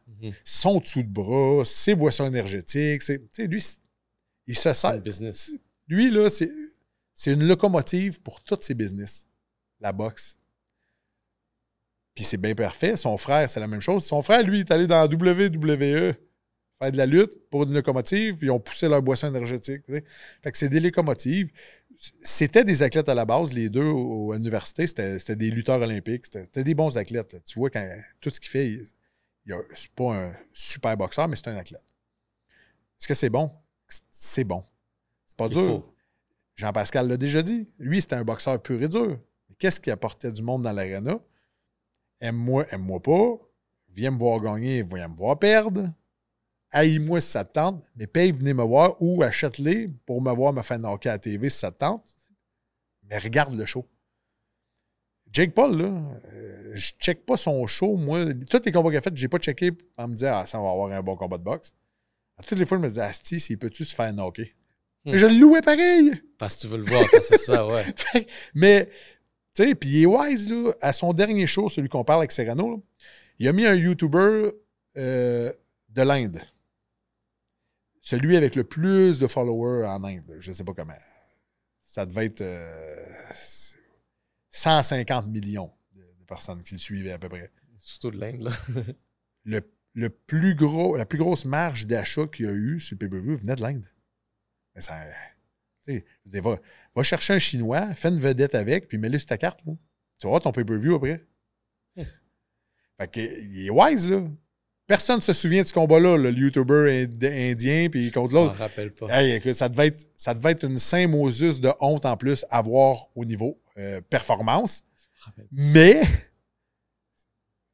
Son dessous de bras, ses boissons énergétiques. Lui, il se sert. Business. Lui, là, c'est une locomotive pour tous ses business. La boxe. Puis c'est bien parfait. Son frère, c'est la même chose. Son frère, lui, est allé dans la WWE faire de la lutte pour une locomotive, puis ils ont poussé leur boisson énergétique. T'sais. Fait que c'est des locomotives. C'était des athlètes à la base, les deux à l'université. C'était des lutteurs olympiques. C'était des bons athlètes. Là. Tu vois, quand tout ce qu'il fait, c'est pas un super boxeur, mais c'est un athlète. Est-ce que c'est bon? C'est bon. C'est pas dur. Jean-Pascal l'a déjà dit. Lui, c'était un boxeur pur et dur. Mais qu'est-ce qui apportait du monde dans l'aréna? Aime-moi, aime-moi pas. Viens me voir gagner, viens me voir perdre. Haïs-moi si ça te tente, mais paye, venez me voir ou achète-les pour me voir me faire knocker à la TV si ça te tente. Mais regarde le show. Jake Paul, là, je check pas son show. Moi, tous les combats qu'il a fait, j'ai pas checké pour me dire, ça va avoir un bon combat de boxe. À toutes les fois, je me disais, Asti, s'il peut-tu se faire knocker? Mais je le louais pareil. Parce que tu veux le voir, c'est ça, ouais. Mais, tu sais, puis il est wise, là, à son dernier show, celui qu'on parle avec Serrano, là, il a mis un YouTuber de l'Inde. Celui avec le plus de followers en Inde. Je ne sais pas comment. Ça devait être 150 millions de personnes qui le suivaient à peu près. Surtout de l'Inde, là. La plus grosse marge d'achat qu'il y a eu sur le pay-per-view venait de l'Inde. Mais ça... Tu sais, va chercher un Chinois, fais une vedette avec, puis mets-le sur ta carte. Là. Tu vas voir ton pay-per-view après. Fait que, il est wise, là. Personne ne se souvient de ce combat-là, le YouTuber indien, puis contre l'autre. Je m'en rappelle pas. Hey, écoute, ça devait être une Saint-Moses de honte en plus à voir au niveau performance. Mais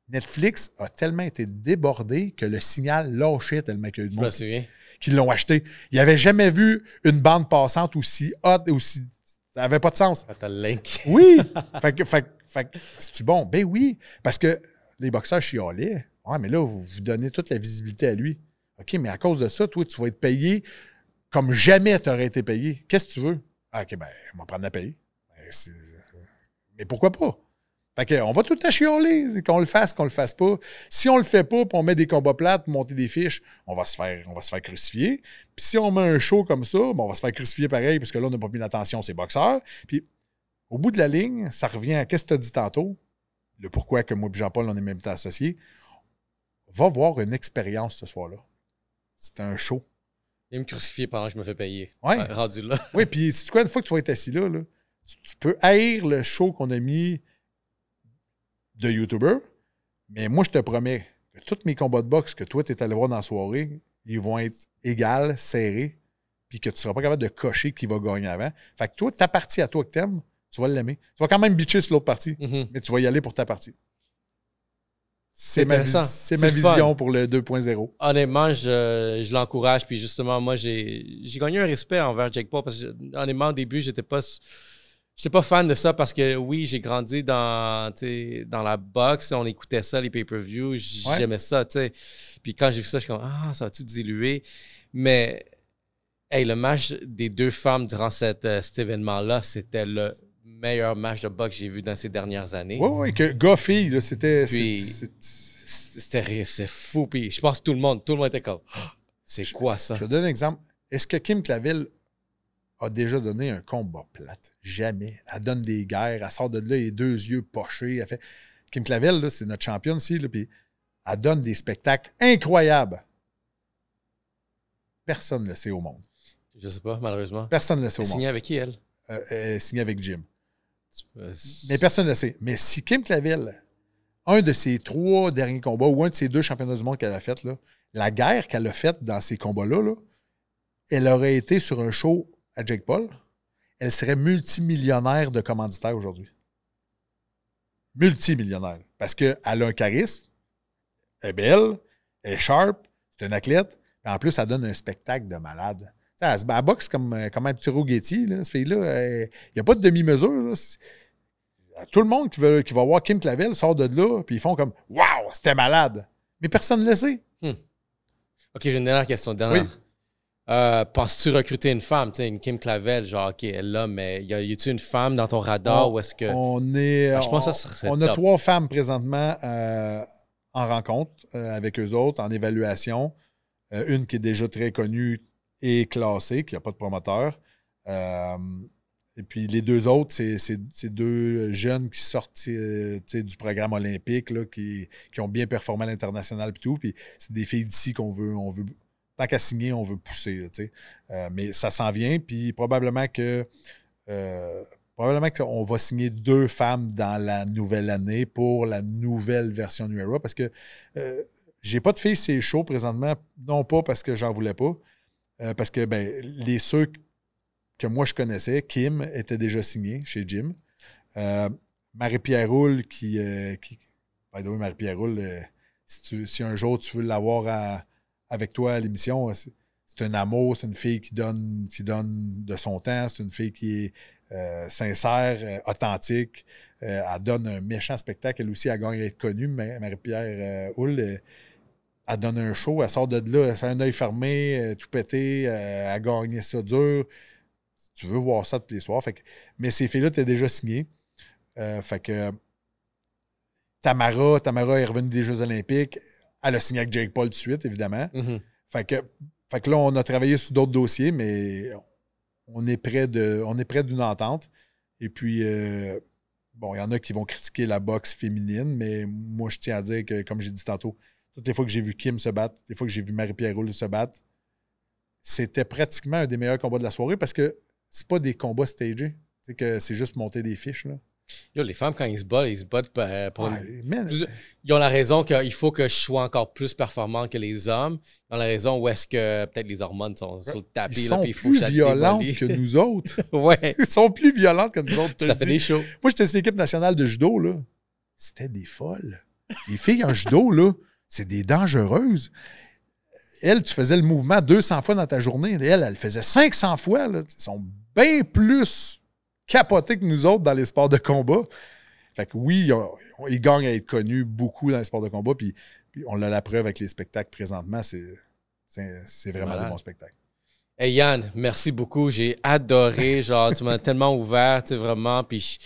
Netflix a tellement été débordé que le signal lâchait tellement qu'il y a eu de monde. Je me souviens. Qui l'ont acheté. Ils n'avaient jamais vu une bande passante aussi hot et aussi... Ça n'avait pas de sens. T'as le link. Oui! fait que c'est-tu bon? Ben oui! Parce que les boxeurs chialaient. Ouais, mais là, vous donnez toute la visibilité à lui. OK, mais à cause de ça, toi, tu vas être payé comme jamais tu aurais été payé. Qu'est-ce que tu veux? Ah, OK, ben, on va prendre la paye. Mais pourquoi pas? Fait qu'on va tout le temps chialer, qu'on le fasse pas. Si on le fait pas, puis on met des combats plates, monter des fiches, on va se faire crucifier. Puis si on met un show comme ça, ben on va se faire crucifier pareil, parce que là, on n'a pas mis l'attention, c'est boxeurs. Puis au bout de la ligne, ça revient à qu'est-ce que tu as dit tantôt, le pourquoi que moi et Jean-Paul, on est même temps associés. Va voir une expérience ce soir-là. C'est un show. Il me crucifier pendant que je me fais payer. Ouais. Rendu là. Oui, puis c'est quoi, une fois que tu vas être assis là, tu peux haïr le show qu'on a mis de YouTuber, mais moi, je te promets que tous mes combats de boxe que toi, tu es allé voir dans la soirée, ils vont être égaux, serrés, puis que tu ne seras pas capable de cocher qui va gagner avant. Fait que toi, ta partie à toi que t'aimes, tu vas l'aimer. Tu vas quand même bitcher sur l'autre partie, mais tu vas y aller pour ta partie. C'est ma vision pour le 2.0. Honnêtement, je l'encourage. Puis justement, moi, j'ai gagné un respect envers Jake Paul parce que, honnêtement, au début, j'étais pas fan de ça parce que, oui, j'ai grandi dans la boxe. On écoutait ça, les pay-per-views. J'aimais ça, tu sais. Puis quand j'ai vu ça, je suis comme, ça va-tu diluer? Mais, hey, le match des deux femmes durant cet événement-là, c'était le meilleur match de boxe que j'ai vu dans ces dernières années. Oui, que gars-fille, là, c'était... C'est fou. Puis je pense que tout le monde était comme, c'est quoi ça? Je te donne un exemple. Est-ce que Kim Clavel a déjà donné un combat plate? Jamais. Elle donne des guerres, elle sort de là, les deux yeux pochés. Elle fait... Kim Clavel, là, c'est notre championne ici, là, puis elle donne des spectacles incroyables. Personne ne le sait au monde. Je sais pas, malheureusement. Personne ne le sait au monde. Signée avec qui, elle? Signée avec Jim. Mais personne ne le sait. Mais si Kim Clavel, un de ses 3 derniers combats ou un de ses 2 championnats du monde qu'elle a fait, là, la guerre qu'elle a faite dans ces combats-là, là, elle aurait été sur un show à Jake Paul, elle serait multimillionnaire de commanditaire aujourd'hui. Multimillionnaire. Parce qu'elle a un charisme, elle est belle, elle est sharp, c'est une athlète, et en plus, elle donne un spectacle de malade. Elle se boxe comme un petit Getty, là, cette fille-là. Il n'y a pas de demi-mesure. Là. Tout le monde qui va voir Kim Clavel sort de là, puis ils font comme « Wow, c'était malade! » Mais personne ne le sait. OK, j'ai une dernière question. Oui. Penses-tu recruter une femme? Tu sais, une Kim Clavel, genre, OK, elle est là, mais y a-tu une femme dans ton radar ou est-ce que... je pense que ça serait top. A 3 femmes présentement en rencontre avec eux autres, en évaluation. Une qui est déjà très connue et classée, qui n'a pas de promoteur. Et puis les 2 autres, c'est 2 jeunes qui sortent du programme olympique, là, qui ont bien performé à l'international et tout. Puis c'est des filles d'ici qu'on veut, tant qu'à signer, on veut pousser. Mais ça s'en vient, puis probablement qu'on va signer 2 femmes dans la nouvelle année pour la nouvelle version New Era, parce que j'ai pas de filles, c'est chaud présentement, non pas parce que j'en voulais pas, parce que ceux que moi je connaissais, Kim était déjà signé chez Jim. Marie-Pierre Roule by the way, Marie-Pierre Roule, si un jour tu veux l'avoir avec toi à l'émission, c'est un amour, c'est une fille qui donne de son temps, c'est une fille qui est sincère, authentique. Elle donne un méchant spectacle. Elle aussi, elle gagne à être connue, Marie-Pierre Roule. elle donne un show, elle sort de là, elle a un œil fermé, tout pété, elle a gagné ça dur. Tu veux voir ça tous les soirs. Fait que, mais ces filles-là, tu as déjà signé. Fait que Tamara est revenue des Jeux Olympiques. Elle a signé avec Jake Paul tout de suite, évidemment. Fait que là, on a travaillé sur d'autres dossiers, mais on est près d'une entente. Et puis, bon, il y en a qui vont critiquer la boxe féminine, mais moi, je tiens à dire que, comme j'ai dit tantôt, toutes les fois que j'ai vu Kim se battre, les fois que j'ai vu Marie-Pierre Roule se battre, c'était pratiquement un des meilleurs combats de la soirée parce que c'est pas des combats stagés. C'est juste monter des fiches, là. Yo, les femmes, quand ils se battent pour ils ont la raison qu'il faut que je sois encore plus performant que les hommes. Ils ont la raison où est-ce que peut-être les hormones sont sur le tapis. Ils sont plus violentes que nous autres. Ouais. Ils sont plus violentes que nous autres. Ça fait des shows. Moi, j'étais sur l'équipe nationale de judo, là. C'était des folles. Les filles en judo, là, c'est des dangereuses. Elle, tu faisais le mouvement 200 fois dans ta journée. Elle le faisait 500 fois. Là. Ils sont bien plus capotés que nous autres dans les sports de combat. Fait que oui, ils gagnent à être connus beaucoup dans les sports de combat. Puis on a la preuve avec les spectacles présentement. C'est vraiment des bons spectacles. Hey Yann, merci beaucoup. J'ai adoré. Genre, tu m'as tellement ouvert, tu sais, vraiment. Puis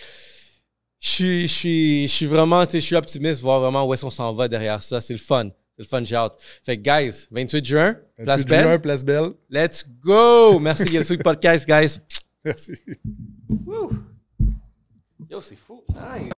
je suis vraiment, tu sais, je suis optimiste de voir vraiment où est-ce qu'on s'en va derrière ça. C'est le fun. C'est le fun, j'ai hâte. Fait que, guys, 28 juin, Place Belle. Place Belle. Let's go! Merci, Get Sweet Podcast, guys. Merci. Woo. Yo, c'est fou. Nice.